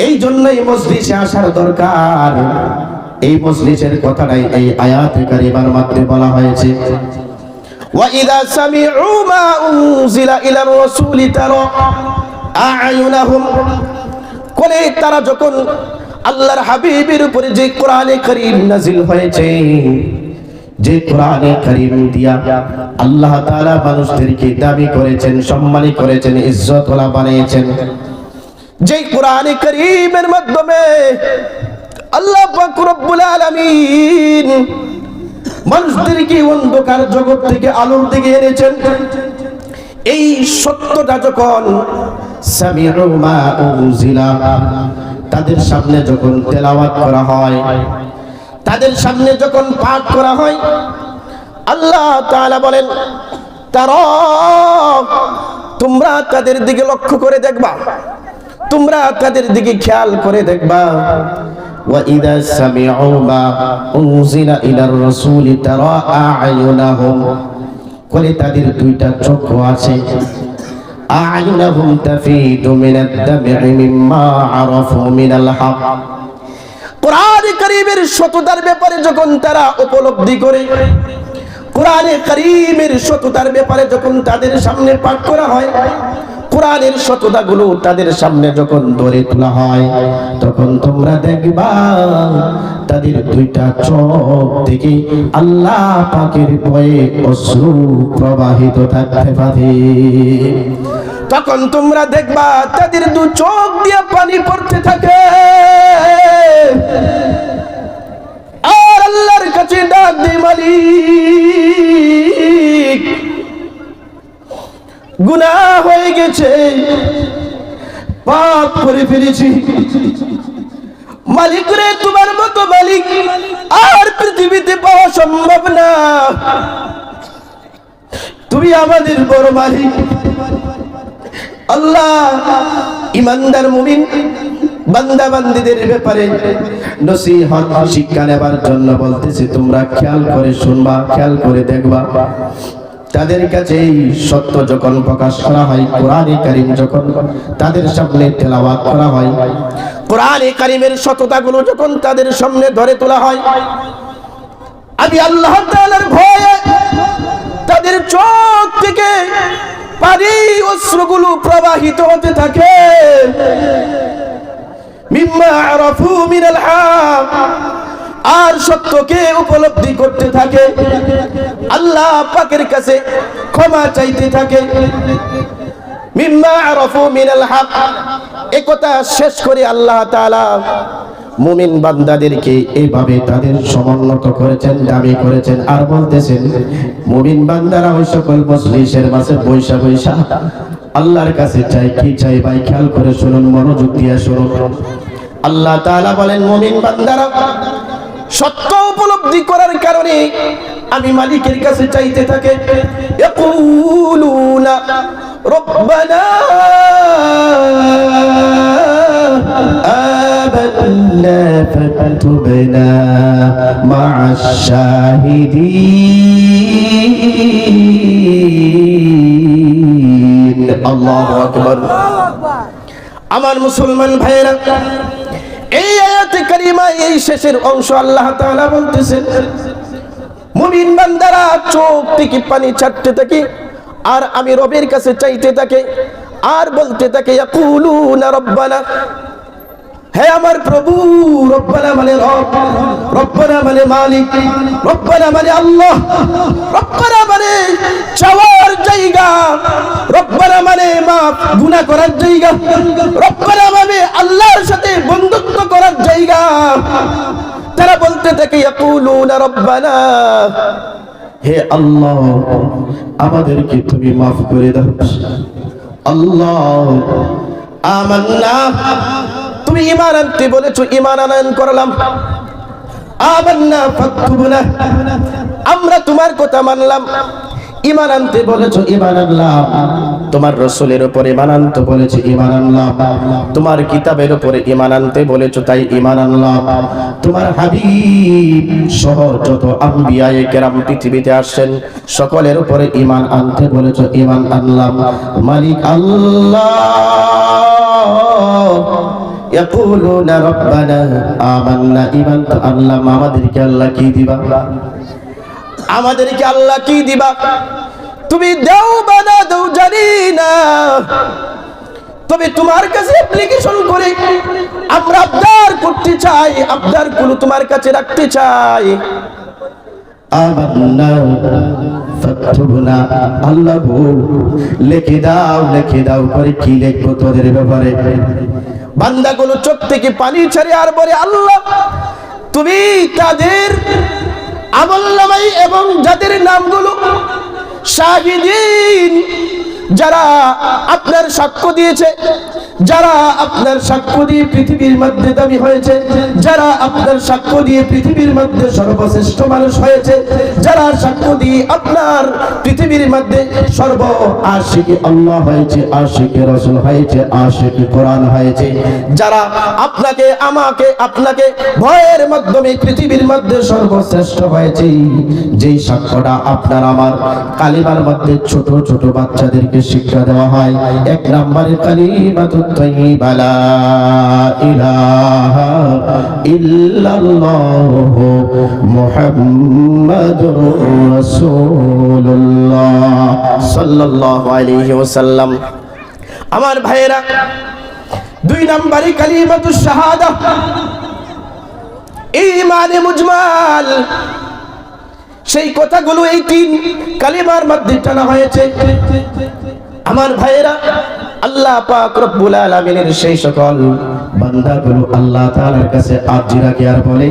এই জন্যই মজলিসে আসার দরকার। এই মজলিসের কথাটাই এই আয়াতে কারিমার মধ্যে বলা হয়েছে, وَإِذَا سَمِعُوا مَا أُنزِلَ إِلَى الرَّسُولِ تَرَى أَعْيُنَهُمْ, কোলে তারা যখন আল্লাহর হাবিবের উপরে যে কোরআনে কারীম নাজিল হয়েছে, যে কোরআনে কারীম দিয়া আল্লাহ তাআলা মানুষদেরকে দাবি করেছেন, সম্মানী করেছেন, ইজ্জতওয়ালা বানিয়েছেন, যে কোরআনে কারীমের মাধ্যমে আল্লাহ পাক রব্বুল আলামিন মানুষদেরকে অন্ধকার জগৎ থেকে আলোর দিকে এনেছেন, এই সত্যটা যখন সামি'ু মা উনজিলা, তাদের সামনে যখন তেলাওয়াত করা হয়, তাদের সামনে যখন পাঠ করা হয়, আল্লাহ তাআলা বলেন, তারা তোমরা তাদের দিকে লক্ষ্য করে দেখবা, তোমরা তাদের দিকে খেয়াল করে দেখবা। وَإِذَا سَمِعُوا مَا أُنزِلَ إِلَى الرَّسُولِ تَرَى أَعْيُنَهُمْ, কোলে তাদের দুইটা চক্ষু আছে, أَعْيُنَهُمْ تَفِيضُ مِنَ الدَّمْعِ مِمَّا عَرَفُوا مِنَ الْحَقِّ, কোরআন কারীমের সত্যতার ব্যাপারে যখন তারা উপলব্ধি করে, কোরআনে কারীমের সত্যতার ব্যাপারে যখন তাদের সামনে পাঠ করা হয়, কোরআনের সত্যতাগুলো তাদের সামনে যখন ধরে তোলা হয়, তখন তোমরা দেখবা তাদের দুইটা চোখ থেকে আল্লাহ পাকের ভয়ে অশ্রু প্রবাহিত থাকতে পারে। তখন তোমরা দেখবা তাদের দু চোখ দিয়ে পানি পড়তে থাকে, আর আল্লাহর কাছে ডাক দেয়, মালিক গুনাহ হয়ে গেছে, পাপ করে ফেলেছি, মালিক রে তোমার মতো মালিক আর পৃথিবীতে পাওয়া সম্ভব না। তুমি আমাদের বড় মালিক। আল্লাহ ইমানদার মুমিন বান্দা বান্দীদের ব্যাপারে নসিহত শিক্ষা নেবার জন্য বলতেছি, তোমরা খেয়াল করে শুনবা, খেয়াল করে দেখবা। তাদের কাছে এই সত্য যখন প্রকাশ করা হয়, কোরআনে কারীম যখন তাদের সামনে তেলাওয়াত করা হয়, কোরআনে কারীমের সত্যতাগুলো যখন তাদের সামনে ধরে তোলা হয়, আমি আল্লাহ তাআলার ভয়ে তাদের চোখ থেকে পানি অশ্রুগুলো প্রবাহিত হতে থাকে। মিম্মা আরাফু মিনাল হক, আর সত্যকে উপলব্ধি করতে থাকে, আল্লাহ পাকের কাছে ক্ষমা চাইতে থাকে। মিম্মা আরাফু মিনাল হক, একথা শেষ করে আল্লাহ তাআলা মুমিন বান্দাদেরকে এইভাবে তাদের সমুন্নত করেছেন, দাবি করেছেন, আর বলতেছেন মুমিন বান্দারা ওই সকল মজলিসের মাঝে বৈশা বৈশা আল্লাহর কাছে চাই। কি চাই ভাই? খেয়াল করে শুনুন, মনোযোগ দিয়ে শুনুন। আল্লাহ তাআলা বলেন মুমিন বান্দারা সত্য উপলব্ধি করার কারণে আমি মালিকের কাছে চাইতে থাকে। ইয়াকুলুনা রব্বানা আমান্না ফাকতুবনা মা'আশ শাহিদিন। আল্লাহু আকবার। আমার মুসলমান ভাইরা, এই আয়াতে কারিমা এই শেষের অংশ আল্লাহ তাআলা বলতেছেন মুমিন বান্দারা চোখ থেকে পানি ছাড়তে থাকে আর আমি রবের কাছে চাইতে থাকে আর বলতে থাকে ইয়াকুলুনা রব্বানা, হে আমার প্রভু। রব্বানা মানে রব, রব্বানা মানে মালিক, রব্বানা মানে আল্লাহ, রব্বানা মানে চাওয়ার জায়গা, রব্বানা মানে মাফ গুনাহ করার জায়গা, রব্বানা মানে আল্লাহর সাথে বন্ধুত্ব করার জায়গা। তারা বলতে থাকে ইয়াকুলুনা রব্বানা, হে আল্লাহ আমাদেরকে তুমি মাফ করে দাও। আল্লাহ আমান্না, তুমি ঈমান আনতে বলেছো, ঈমান আনয়ন করলাম। আমান্না ফাকতুবনা, আমরা তোমার কথা মানলাম। ঈমান আনতে বলেছো, ঈমান আনলাম। তোমার রাসূলের উপরে ঈমান আনতে বলেছো, ঈমান আনলাম। তোমার কিতাবের উপরে ঈমান আনতে বলেছো, তাই ঈমান আনলাম। তোমার হাবিব সহ যত আম্বিয়ায়ে কেরাম পৃথিবীতে আসেন সকলের উপরে ঈমান আনতে বলেছো, ঈমান আনলাম। মালিক আল্লাহ ইয়াকুলুনা রব্বানা আমান্না, ঈমান তো আনলাম, আমাদেরকে আল্লাহ কি দিবা? আমাদেরকে আল্লাহ কি দিবা? তুমি দাও বা না দাও জানি না, তবে তোমার কাছে অ্যাপ্লিকেশন করে আমরা আবদার করতে চাই, আবদার গুলো তোমার কাছে রাখতে চাই। আমান্না ফাকতুবনা, আল্লাহ গো লিখে দাও, লিখে দাও। করে কি লিখবো তোদের ব্যাপারে? বান্দাগুলো চোখ থেকে পানি ছাড়ে আর বলে আল্লাহ তুমি তাদের আমলনামায় এবং যাদের নামগুলো শাহিদিন, যারা আপনার সাক্ষ্য দিয়েছে, যারা আপনার সাক্ষ্য দিয়ে পৃথিবীর মধ্যে দামি হয়েছে, যারা আপনার সাক্ষ্য দিয়ে পৃথিবীর মধ্যে সর্বশ্রেষ্ঠ মানুষ হয়েছে, যারা সাক্ষ্য দিয়ে আপনার পৃথিবীর মধ্যে সর্ব আশিকে আল্লাহ হয়েছে, আশিকে রাসূল হয়েছে, আশিকে কোরআন হয়েছে, যারা আপনাকে আমাকে আপনাকে ভয়ের মাধ্যমে পৃথিবীর মধ্যে সর্বশ্রেষ্ঠ হয়েছে, যেই সাক্ষ্যটা আপনার আমার কালিমার মধ্যে ছোট ছোট বাচ্চাদেরকে শিক্ষা দেওয়া হয়। এক নম্বরে কালিমাতুত তাইয়্যিবা লা ইলাহা ইল্লাল্লাহ মুহাম্মাদুর রাসূলুল্লাহ সাল্লাল্লাহু আলাইহি ওয়াসাল্লাম। আমার ভাইয়েরা, দুই নম্বরে কালিমাতুশ শাহাদা, ঈমানে মুজমাল। সেই কথাগুলো এই তিন কালিমার মধ্যে টানা হয়েছে। আমার ভাইয়েরা, আল্লাহ পাক রব্বুল আলামিনের সেই সকল বান্দাগুলো আল্লাহ তাআলার কাছে আরজি রাখে আর বলে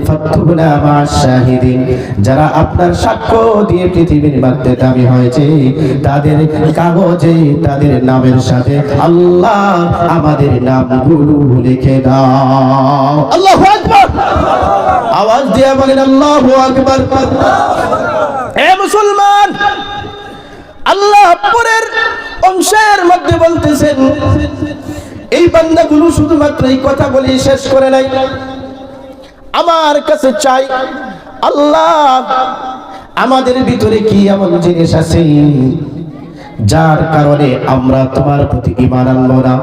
ফাকতুবনা মা'আশ শাহিদিন, যারা আপনার সাক্ষ্য দিয়ে পৃথিবীর মধ্যে দামি হয়েছে তাদের কাগজে তাদের নামের সাথে আল্লাহ আমাদের নামগুলো লিখে দাও। আল্লাহু আকবার। আওয়াজ দিয়ে বলেন আল্লাহু আকবার। হে মুসলমান, আল্লাহ পরের অংশের মধ্যে বলতেছেন, এই বান্দাগুলো শুধুমাত্র এই কথা বলে শেষ করে নাই, আমার কাছে চাই আল্লাহ আমাদের ভিতরে কি এমন জিনিস আছে যার কারণে আমরা তোমার প্রতি ঈমান আনবো না?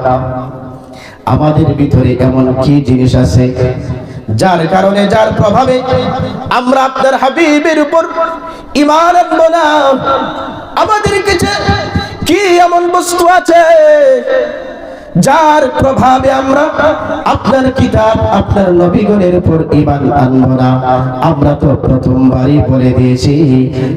আমাদের ভিতরে এমন কি জিনিস আছে যার কারণে, যার প্রভাবে আমরা আপনার হাবিবের উপর ঈমান আনবো না? আমাদের কাছে কি এমন বস্তু আছে যার প্রভাবে আমরা আপনার কিতাব, আপনার নবীগণের উপর ঈমান আনবো না? আমরা তো প্রথমবারই বলে দিয়েছি,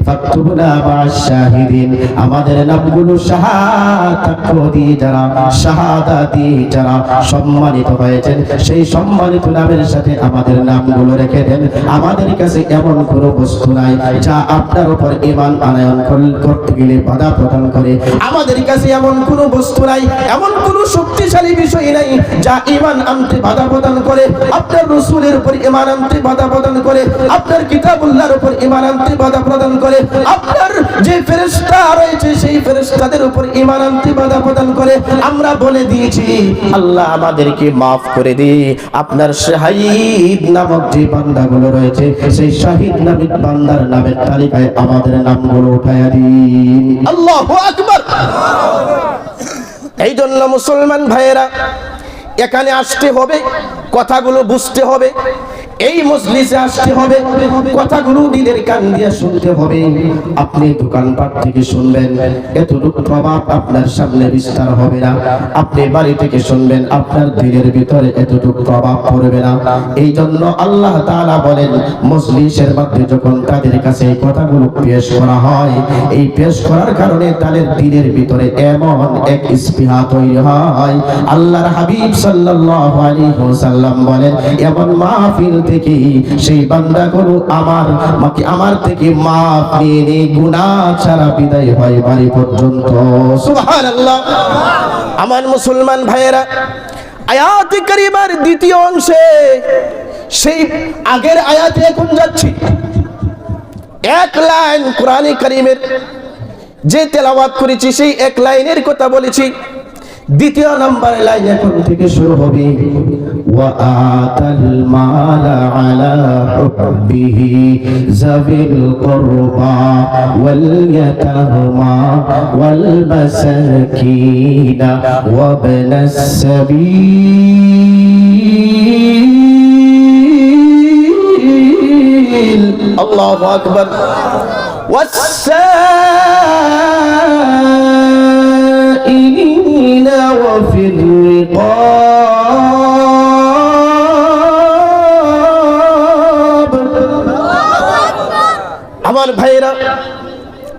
ফাকতুবনা মা'আশ শাহিদিন, আমাদের নামগুলো শাহাদাতি যারা, শাহাদাতি যারা সম্মানিত হয়েছেন, সেই সম্মানিত নামের সাথে আমাদের নামগুলো রেখে দেন। আমাদের কাছে এমন কোনো বস্তু নাই যা আপনার উপর ঈমান আনয়ন করতে গেলে বাধা প্রদান করে। আমাদের কাছে এমন কোনো বস্তু নাই, এমন কোনো শক্তিশালী বিষয় নাই যা ঈমান আনতে বাধা প্রদান করে, আপনার রাসূলের উপর ঈমান আনতে বাধা প্রদান করে, আপনার কিতাবুল্লাহর উপর ঈমান আনতে বাধা প্রদান করে, আপনার যে ফেরেশতা রয়েছে সেই ফেরেশতাদের উপর ঈমান আনতে বাধা প্রদান করে। আমরা বলে দিয়েছি আল্লাহ আমাদেরকে মাফ করে দিন, আপনার শাহীদ নামক যে বান্দাগুলো রয়েছে সেই শাহীদ নামক বান্দার নামের তালিকায় আমাদের নামগুলো উঠায়া দিন। আল্লাহু আকবার। এই জন্য মুসলমান ভাইয়েরা, এখানে আসতে হবে, কথাগুলো বুঝতে হবে, এই মজলিসে আসতে হবে, কথাগুলো দিলের কান দিয়ে শুনতে হবে। আপনি দোকানপাট থেকে শুনবেন, এতটুকু প্রভাব আপনার সামনে বিস্তার হবে না। আপনি বাড়ি থেকে শুনবেন, আপনার দিলের ভিতরে এতটুকু প্রভাব পড়বে না। এই জন্য আল্লাহ তাআলা বলেন, মজলিসের মধ্যে যখন তাদের কাছে এই কথাগুলো পেশ করা হয়, এই পেশ করার কারণে তাদের দিলের ভিতরে এমন এক স্পৃহা তৈরি হয়। আল্লাহর হাবিব সাল্লাল্লাহু আলাইহি ওয়াসাল্লাম বলেন, এমন মাহফিল থেকে সেই বান্দাগুলো আমার থেকে মাফ নিয়ে গুনাহ ছাড়া বিদায় হয় বাড়ি পর্যন্ত। সুবহানাল্লাহ। আমার মুসলমান ভাইয়েরা, আয়াত কারিমার দ্বিতীয় অংশে, সেই আগের আয়াতে এখন যাচ্ছি, এক লাইন কোরআনে কারিমের যে তেলাওয়াত করেছি সেই এক লাইনের কথা বলেছি। দ্বিতীয় নম্বর লাইন এখন থেকে শুরু হবে, ওয়া আতাল মালা আলা হুব্বিহি যাবিল কুরবা ওয়াল ইয়াতামা ওয়াল মাসাকিন ওয়া ইবনাস সাবিল। আল্লাহু আকবার। والسائلين وفي الرقاب। আমার ভাইরা,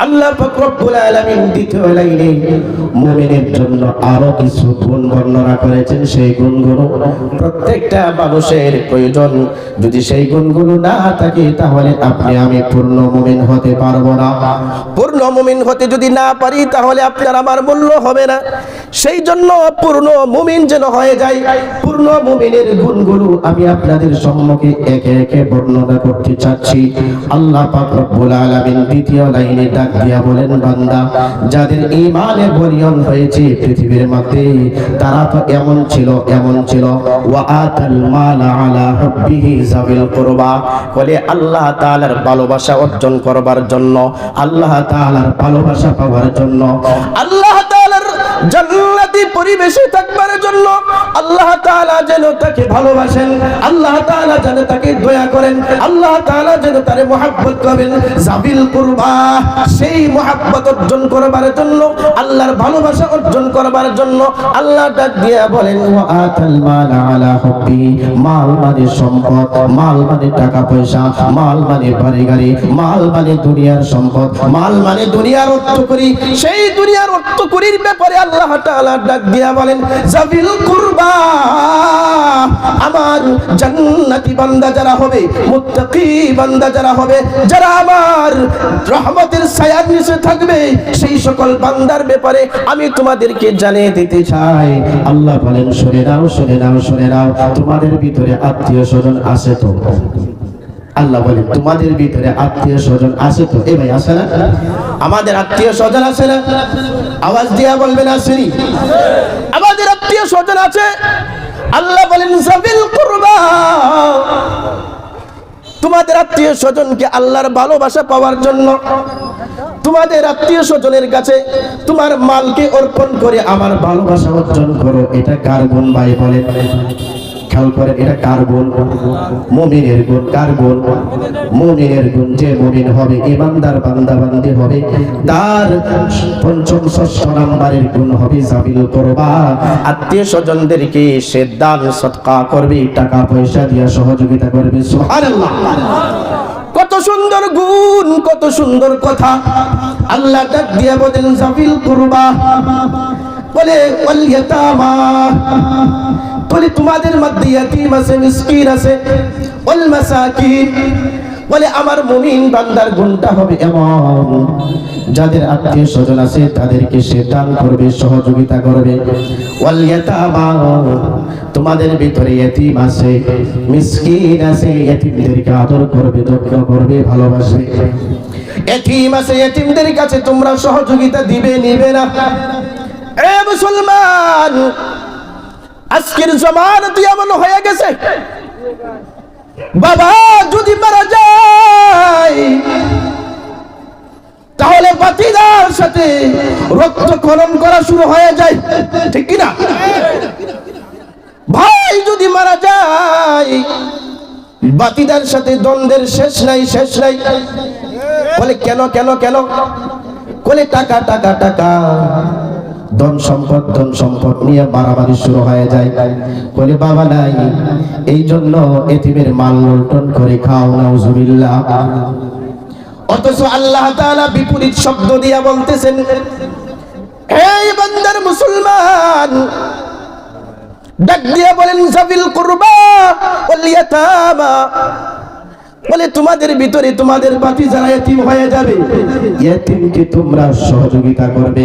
আল্লাহ পাক রব্বুল আলামিন দ্বিতীয় লাইনে মুমিনের জন্য আরো কিছু গুণ বর্ণনা করেছেন। সেই গুণগুলো প্রত্যেকটা মানুষের প্রয়োজন। যদি সেই গুণগুলো না থাকে তাহলে আপনি আমি পূর্ণ মুমিন হতে পারবো না। পূর্ণ মুমিন হতে যদি না পারি তাহলে আপনার আমার মূল্য হবে না। সেই জন্য পূর্ণ মুমিন যেন হয়ে যায়, পূর্ণ মুমিনের গুণগুলো আমি আপনাদের সম্মুখে একে একে বর্ণনা করতে চাচ্ছি। আল্লাহ পাক রব্বুল আলামিন দ্বিতীয় লাইনে ডাক দিয়া বলেন, বান্দা যাদের ঈমানে বলিয়ান হয়েছে পৃথিবীর মধ্যে, তারা তো এমন ছিল ওয়া আতাল মালা আলা হুব্বিহি যাবিল কুরবা, বলে আল্লাহ তাআলার ভালোবাসা অর্জন করবার জন্য, আল্লাহ তাআলার ভালোবাসা পাওয়ার জন্য, আল্লাহ তাআলার জান্নাতি পরিবেশে থাকবার জন্য আল্লাহ তাআলা যেন তাকে ভালোবাসেন, আল্লাহ তাআলা যেন তাকে দয়া করেন, আল্লাহ তাআলা যেন তারে মহব্বত করেন। যাবিল কুরবা, সেই মহব্বত অর্জন করবার জন্য, আল্লাহর ভালোবাসা অর্জন করবার জন্য আল্লাহ ডাক দিয়া বলেন, ওয়া আতাল মালা আলা হুব্বি, মাল মানে সম্পদ, মাল মানে টাকা পয়সা, মাল মানে বাড়ি গাড়ি, মাল মানে দুনিয়ার সম্পদ, মাল মানে দুনিয়ার অর্থকরী। সেই দুনিয়ার অর্থকরীর ব্যাপারে আল্লাহ তাআলা ডাক দিয়া বলেন, যাবিল কুরবা, আমার জান্নাতি বান্দা যারা হবে, মুত্তাকি বান্দা যারা হবে, যারা আমার রহমতের ছায়ার নিচে থাকবে, সেই সকল বান্দার ব্যাপারে আমি তোমাদেরকে জানিয়ে দিতে চাই। আল্লাহ বলেন, শুনে নাও, তোমাদের ভিতরে আত্মীয় স্বজন আছে তো? আল্লাহ বলেন তোমাদের ভিতরে আত্মীয় স্বজন আছে তো? এ ভাই আছে না? আমাদের আত্মীয় স্বজন আছে না? আওয়াজ দিয়া বলবেন আসেনি? আমাদের আত্মীয় স্বজন আছে। আল্লাহ বলেন যাবিল কুরবা, তোমাদের আত্মীয় স্বজনকে আল্লাহর ভালোবাসা পাওয়ার জন্য তোমাদের আত্মীয় স্বজনের কাছে তোমার মালকে অর্পণ করে আমার ভালোবাসা অর্জন করো। এটা কার গুণ ভাই বলেন? খেয়াল করেন, এটা কার গুণ? মুমিনের গুণ। কার গুণ? মুমিনের গুণ। যে মুমিন হবে, ইমানদার বান্দা বান্দি হবে, তার পঞ্চম ষষ্ঠ নাম্বারের গুণ হবে যাবিল কুরবা, আত্মীয় স্বজনদেরকে সে দান সদকা করবে, টাকা পয়সা দিয়ে সহযোগিতা করবে। সুবহানাল্লাহ। কত সুন্দর গুণ, কত সুন্দর কথা। আল্লাহ ডাক দিয়া বলেন যাবিল কুরবা, বলে ওয়াল ইয়াতামা, বলে তোমাদের মধ্যে ইয়াতীম আছে, মিসকিন আছে, ওয়াল মাসাকিন, বলে আমার মুমিন বান্দার গুণটা হবে এমন, যাদের আত্মীয় স্বজন আছে তাদেরকে সে দান করবে, সহযোগিতা করবে। ওয়াল ইয়াতামা, তোমাদের ভিতরে ইতিম আছে, মিসকিন আছে, ইতিমদেরকে আদর করবে, যত্ন করবে, ভালোবাসবে। ইতিম আছে, ইতিমদের কাছে তোমরা সহযোগিতা দিবে, নিবে না? এ মুসলমান, আজকের জমানাতে এমন হয়ে গেছে, বাবা যদি মারা যায় তাহলে বাতিদার সাথে রক্তক্ষরণ করা শুরু হয়ে যায়, ঠিক কি না? ভাই যদি মারা যায় বাতিদার সাথে দ্বন্দ্বের শেষ নাই, শেষ নাই। বলে কেন কেন কেন? বলে টাকা টাকা টাকা, ধন সম্পদ, ধন সম্পদ নিয়ে মারামারি শুরু হয়ে যায়। বলে বাবা নাই, এই জন্য এতিমের মাল লুণ্ঠন করে খাও, নাউজুবিল্লাহ। অথচ আল্লাহ তাআলা বিপরীত শব্দ দিয়া বলতেছেন, এই বান্দার মুসলমান, ডাক দিয়া বলেন যাবিল কুরবা ওয়াল ইয়াতামা, বলে তোমাদের ভিতরে তোমাদের বাতি যারা এতিম হয়ে যাবে, এতিমকে তোমরা সহযোগিতা করবে,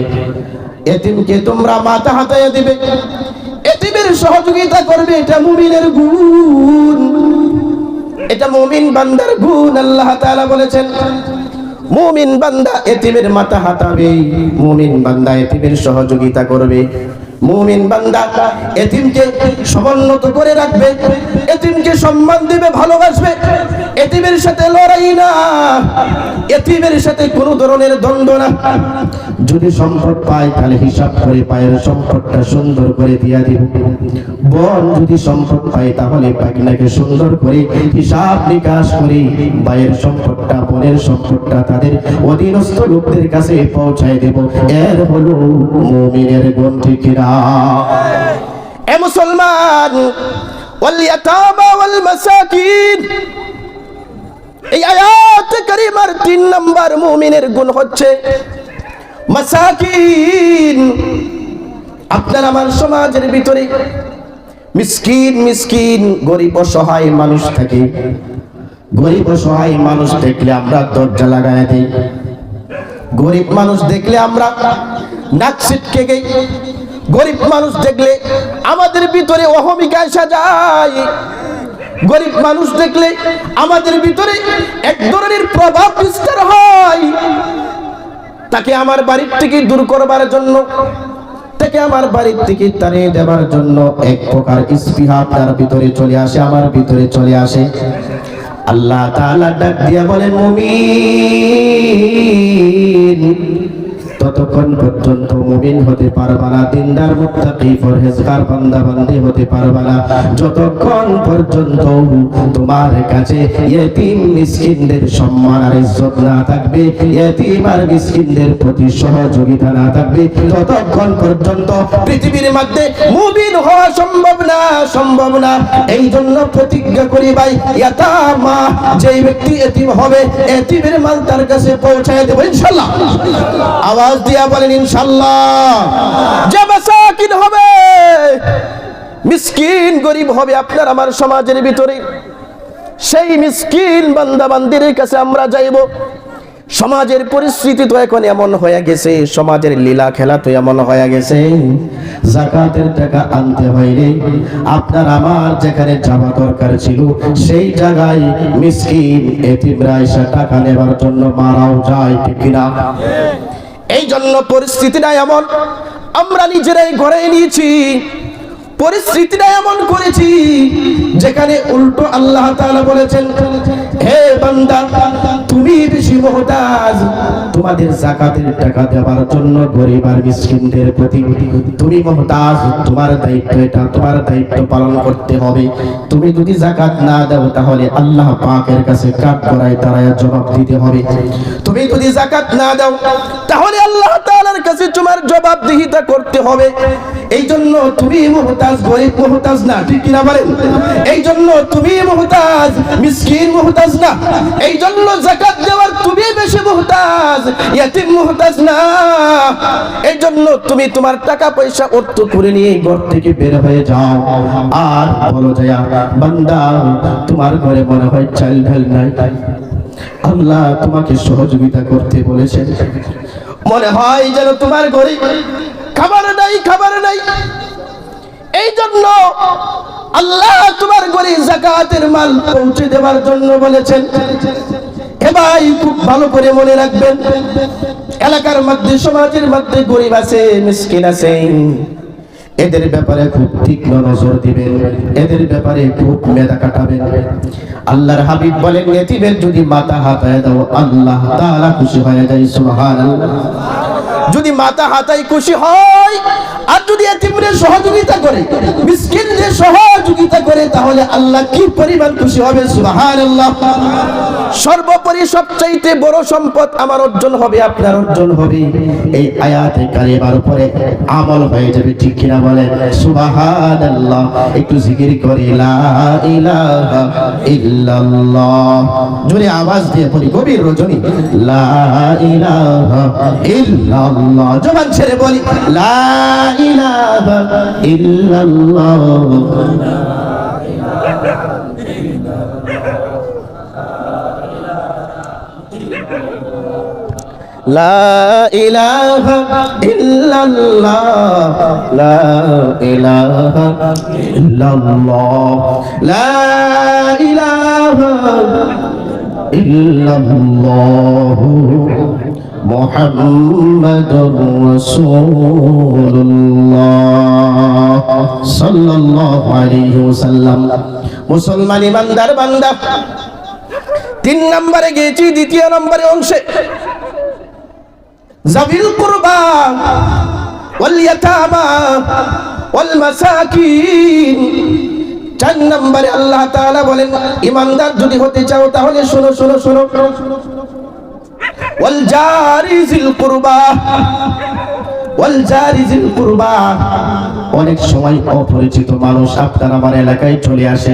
এতিমকে তোমরা মাথা হাতায় দিবে, এতিমের সহযোগিতা করবে। এটা মুমিনের গুণ, এটা মুমিন বান্দার গুণ। আল্লাহ তাআলা বলেছেন মুমিন বান্দা এতিমের মাথা হাতাবে, মুমিন বান্দা এতিমের সহযোগিতা করবে, মুমিন বান্দা এতিমকে সমুন্নত করে রাখবে, এতিমকে সম্মান দিবে, ভালোবাসবে। এতিমের সাথে লড়াই না, এতিমের সাথে কোনো ধরনের দ্বন্দ্ব না। যদি সম্পদ পায় তাহলে হিসাব করে পায়ের সম্পদটা সুন্দর করে দিয়া দিব। বোন যদি সম্পদ পায় তাহলে পাগনাকে সুন্দর করে হিসাব নিকাশ করে ভাইয়ের সম্পদটা, বোনের সম্পদটা তাদের অধীনস্থ লোকদের কাছে পৌঁছায় দেব। এর হলো মুমিনের গুণ, ঠিক না? এ মুসলমান, ওয়াল ইয়াতামা ওয়াল মাসাকিন, এই আয়াত কারিমার 3 নাম্বার মুমিনের গুণ হচ্ছে মাসাকিন। আপনার আমার সমাজের ভিতরে মিসকিন মিসকিন গরিব অসহায় মানুষ থাকে। গরিব অসহায় মানুষ দেখলে আমরা দরজা লাগায় দিই, গরিব মানুষ দেখলে আমরা নাক ছিটকে গই, গরিব মানুষ দেখলে আমাদের ভিতরে অহমিকা এসে যায়, গরিব মানুষ দেখলে আমাদের ভিতরে এক ধরনের প্রভাব বিস্তার হয়। তাকে আমার বাড়ির থেকে দূর করবার জন্য, তাকে আমার বাড়ির থেকে তাড়িয়ে দেবার জন্য এক প্রকার স্পৃহা তার ভিতরে চলে আসে, আমার ভিতরে চলে আসে। আল্লাহ তাআলা ডাক দিয়া বলেন মুমিন, ততক্ষণ পর্যন্ত মুমিন হতে পারবা না, দিনদার মুত্তাকি পরহেজগার বান্দা বান্দি হতে পারবা না, যতক্ষণ পর্যন্ত তোমার কাছে ইয়েতিম মিসকিনদের সম্মান আর ইজ্জত না থাকবে, ইয়েতিম আর মিসকিনদের প্রতি সহযোগিতা না থাকবে, ততক্ষণ পর্যন্ত পৃথিবীর মধ্যে মুমিন হওয়া সম্ভব না, সম্ভব না। এই জন্য প্রতিজ্ঞা করি ভাই, ইয়াতামা যেই ব্যক্তি ইয়েতিম হবে, ইয়েতিমের মাল তার কাছে পৌঁছায় দেব ইনশাআল্লাহ। আওয়াজ দিয়া বলেন ইনশাআল্লাহ। যে মাসাকিন হবে, মিসকিন গরিব হবে আপনার আমার সমাজের ভিতরে, সেই মিসকিন বান্দা বান্দির কাছে আমরা যাইব, সমাজের পরিস্থিতি তো এখন এমন হয়ে গেছে, সমাজের লীলা খেলা তো এমন হয়ে গেছে, যাকাতের টাকা আনতে হইলে আপনার আমার যেখানে যাওয়া দরকার ছিল সেই জায়গায় মিসকিন এতিমরা এসে টাকা নেবার জন্য মারাও যায়, ঠিক কিনা? এই জন্য পরিস্থিতিটা এমন, আমরা নিজেরাই ঘরে নিয়েছি, পরিস্থিতিটা এমন করেছি যেখানে উল্টো আল্লাহ তাআলা বলেছেন, হে বান্দা তুমি বেশি মুহতাজ, তোমাদের যাকাতের টাকা দেওয়ার জন্য গরিব আর মিসকিনদের প্রতি তুমি মুহতাজ, তোমার দায়িত্ব এটা, তোমার দায়িত্ব পালন করতে হবে। তুমি যদি যাকাত না দাও তাহলে আল্লাহ পাকের কাছে কাঠগড়ায় দাঁড়ায় জবাব দিতে হবে। তুমি যদি যাকাত না দাও তাহলে আল্লাহ তাআলার কাছে তোমার জবাবদিহিতা করতে হবে। এই জন্য তুমি মুহতাজ, গরিব মুহতাজ না, ঠিক কিনা বলেন? এই জন্য তুমি মুহতাজ, মিসকিন মুহতাজ না। এই জন্য যাকাত দেওয়ার তুমি বেশি মুহতাজ, ইয়াতিম মুহতাজ না। এই জন্য তুমি তোমার টাকা পয়সা অর্থ করে নিয়ে ঘর থেকে বের হয়ে যাও আর বলো যায়া, বান্দা তোমার ঘরে মনে হয় চাল ঢাল নাই, আল্লাহ তোমাকে সহযোগিতা করতে বলেছেন, মনে হয় যেন তোমার ঘরে খাবার নাই, খাবার নাই। এই জন্য আল্লাহ তোমার ঘরে যাকাতের মাল পৌঁছে দেওয়ার জন্য বলেছেন। এ ভাই খুব ভালো করে মনে রাখবেন, এলাকার মধ্যে সমাজের মধ্যে গরিব আছে, মিসকিন আছে, এদের ব্যাপারে খুব তীক্ষ্ণ নজর দিবেন, এদের ব্যাপারে খুব মেধা কাটাবেন। আল্লাহর হাবিব বলেন, এতিমের যদি মাথা হাতায় দাও আল্লাহ তাআলা খুশি হয়ে যায়, সুবহানাল্লাহ। যদি মাথা হাতাই খুশি হয় আর যদি এতিমদের সহযোগিতা করে, মিসকিনদের সহযোগিতা করে, তাহলে আল্লাহ কি পরিমাণ খুশি হবে, সুবহানাল্লাহ। সর্বোপরি সবচাইতে বড় সম্পদ আমার অর্জন হবে, আপনার অর্জন হবে, এই আয়াতে কারিমার উপরে আমল হয়ে যাবে, ঠিক কিনা বলেন? সুবহানাল্লাহ। একটু জিকির করি, লা ইলাহা ইল্লাল্লাহ। জোরে আওয়াজ দিয়ে বলি, গভীর রজনী, লা ইলাহা ইল্লাল্লাহ। জবান ছেড়ে বলি, লা ইলাহা ইল্লাল্লাহ। লা ইলাহা ইল্লাল্লাহ, লা ইলাহা ইল্লাল্লাহ, লা ইলাহা ইল্লাল্লাহ, মুহাম্মাদুর রাসূলুল্লাহ সাল্লাল্লাহু আলাইহি ওয়াসাল্লাম। মুসলমান ইমানদার বান্দা, 3 নম্বরে গেছি, দ্বিতীয় নম্বরে অংশে যাবিল কুরবা ওয়াল ইয়াতামা ওয়াল মাসাকিন। 4 নম্বরে আল্লাহ তাআলা বলেন, ইমানদার যদি হতে চাও তাহলে শোনো শোনো শোনো, ওয়াল জারি যিল কুরবা, ওয়াল জারি যিল কুরবা। অনেক সময় অপরিচিত মানুষ আপনার আমার এলাকায় চলে আসে,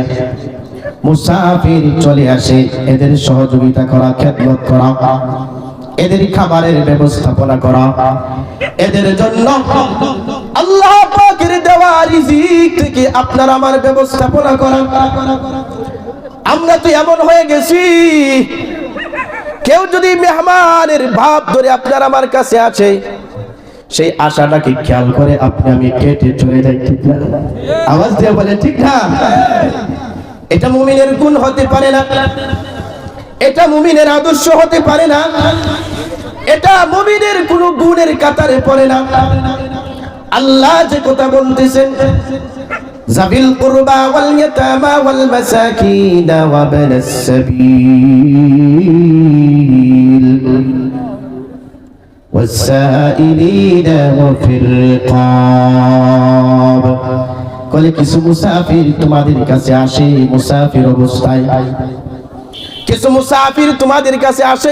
মুসাফির চলে আসে, এদের সহযোগিতা করা, খেদমত করা, এদের খাবারের ব্যবস্থাপনা করা, এদের জন্য আল্লাহ পাকের দেওয়া রিজিক থেকে আপনার আমার ব্যবস্থাপনা করা। আমরা তো এমন হয়ে গেছি, কেউ যদি মেহমানের ভাব ধরে আপনার আমার কাছে আছে, সেই আশাটাকে খেয়াল করে আপনি আমি কেটে চলে যাই, ঠিক না? আওয়াজ দিয়ে বলে, ঠিক না? এটা মুমিনের গুণ হতে পারে না, এটা মুমিনের আদর্শ হতে পারে না, এটা মুমিনের কোন গুণের কাতারে পড়ে না। আল্লাহ যে কথা বলতেছেন, যাবিল কুরবা ওয়াল ইয়াতামা ওয়াল মাসাকিন ওয়া বানাস সাবিল ওয়াসাইলিনা ওয়া ফির রিকাব। কলে কিছু মুসাফির তোমাদের কাছে আসে, মুসাফির অবস্থায় কিছু মুসাফির তোমাদের কাছে আসে,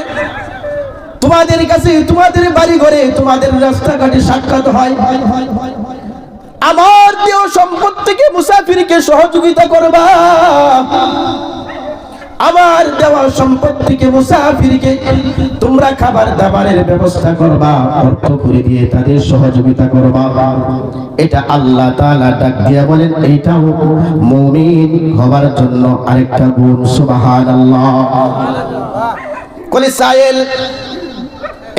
তোমাদের কাছে, তোমাদের বাড়ি ঘরে, তোমাদের রাস্তাঘাটে সাক্ষাৎ হয়। আমার দেহ সম্পদ থেকে মুসাফিরকে সহযোগিতা করবা, আমার দেওয়া সম্পদ থেকে মুসাফিরকে তোমরা খাবার দাবারের ব্যবস্থা করবা, অর্থ করে দিয়ে তাদের সহযোগিতা করবা। এটা আল্লাহ তাআলা ডাক দিয়া বলেন, এইটাও মুমিন হওয়ার জন্য আরেকটা গুণ, সুবহানাল্লাহ। কলি সায়েল,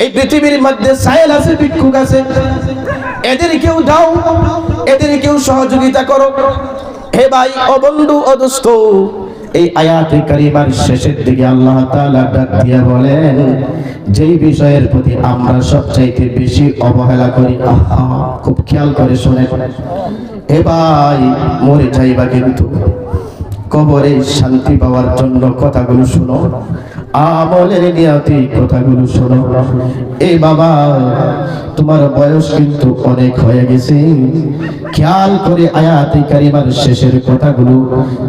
এই পৃথিবীর মধ্যে সায়েল আছে, ভিক্ষুক আছে, এদেরকেও দাও, এদেরকেও সহযোগিতা করো। হে ভাই, ও বন্ধু, ও দোস্ত, এই আয়াতে কারিমার শেষের দিকে আল্লাহ তাআলা ডাক দিয়া বলেন, যেই বিষয়ের প্রতি আমরা সবচাইতে বেশি অবহেলা করি, খুব খেয়াল করে শুনে, হে ভাই, মরে যাইবা কিন্তু কবরে শান্তি পাওয়ার জন্য কথাগুলো শুনো, আমলের নিয়তি কথাগুলো শোনো। এই বাবা, তোমার বয়স কিন্তু অনেক হয়ে গেছে, খেয়াল করে আয়াতে কারিমার শেষের কথাগুলো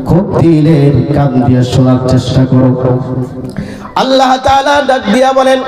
খুব দিলের কান দিয়ে শোনার চেষ্টা করো। আল্লাহ তাআলা ডাক দিয়া বলেন,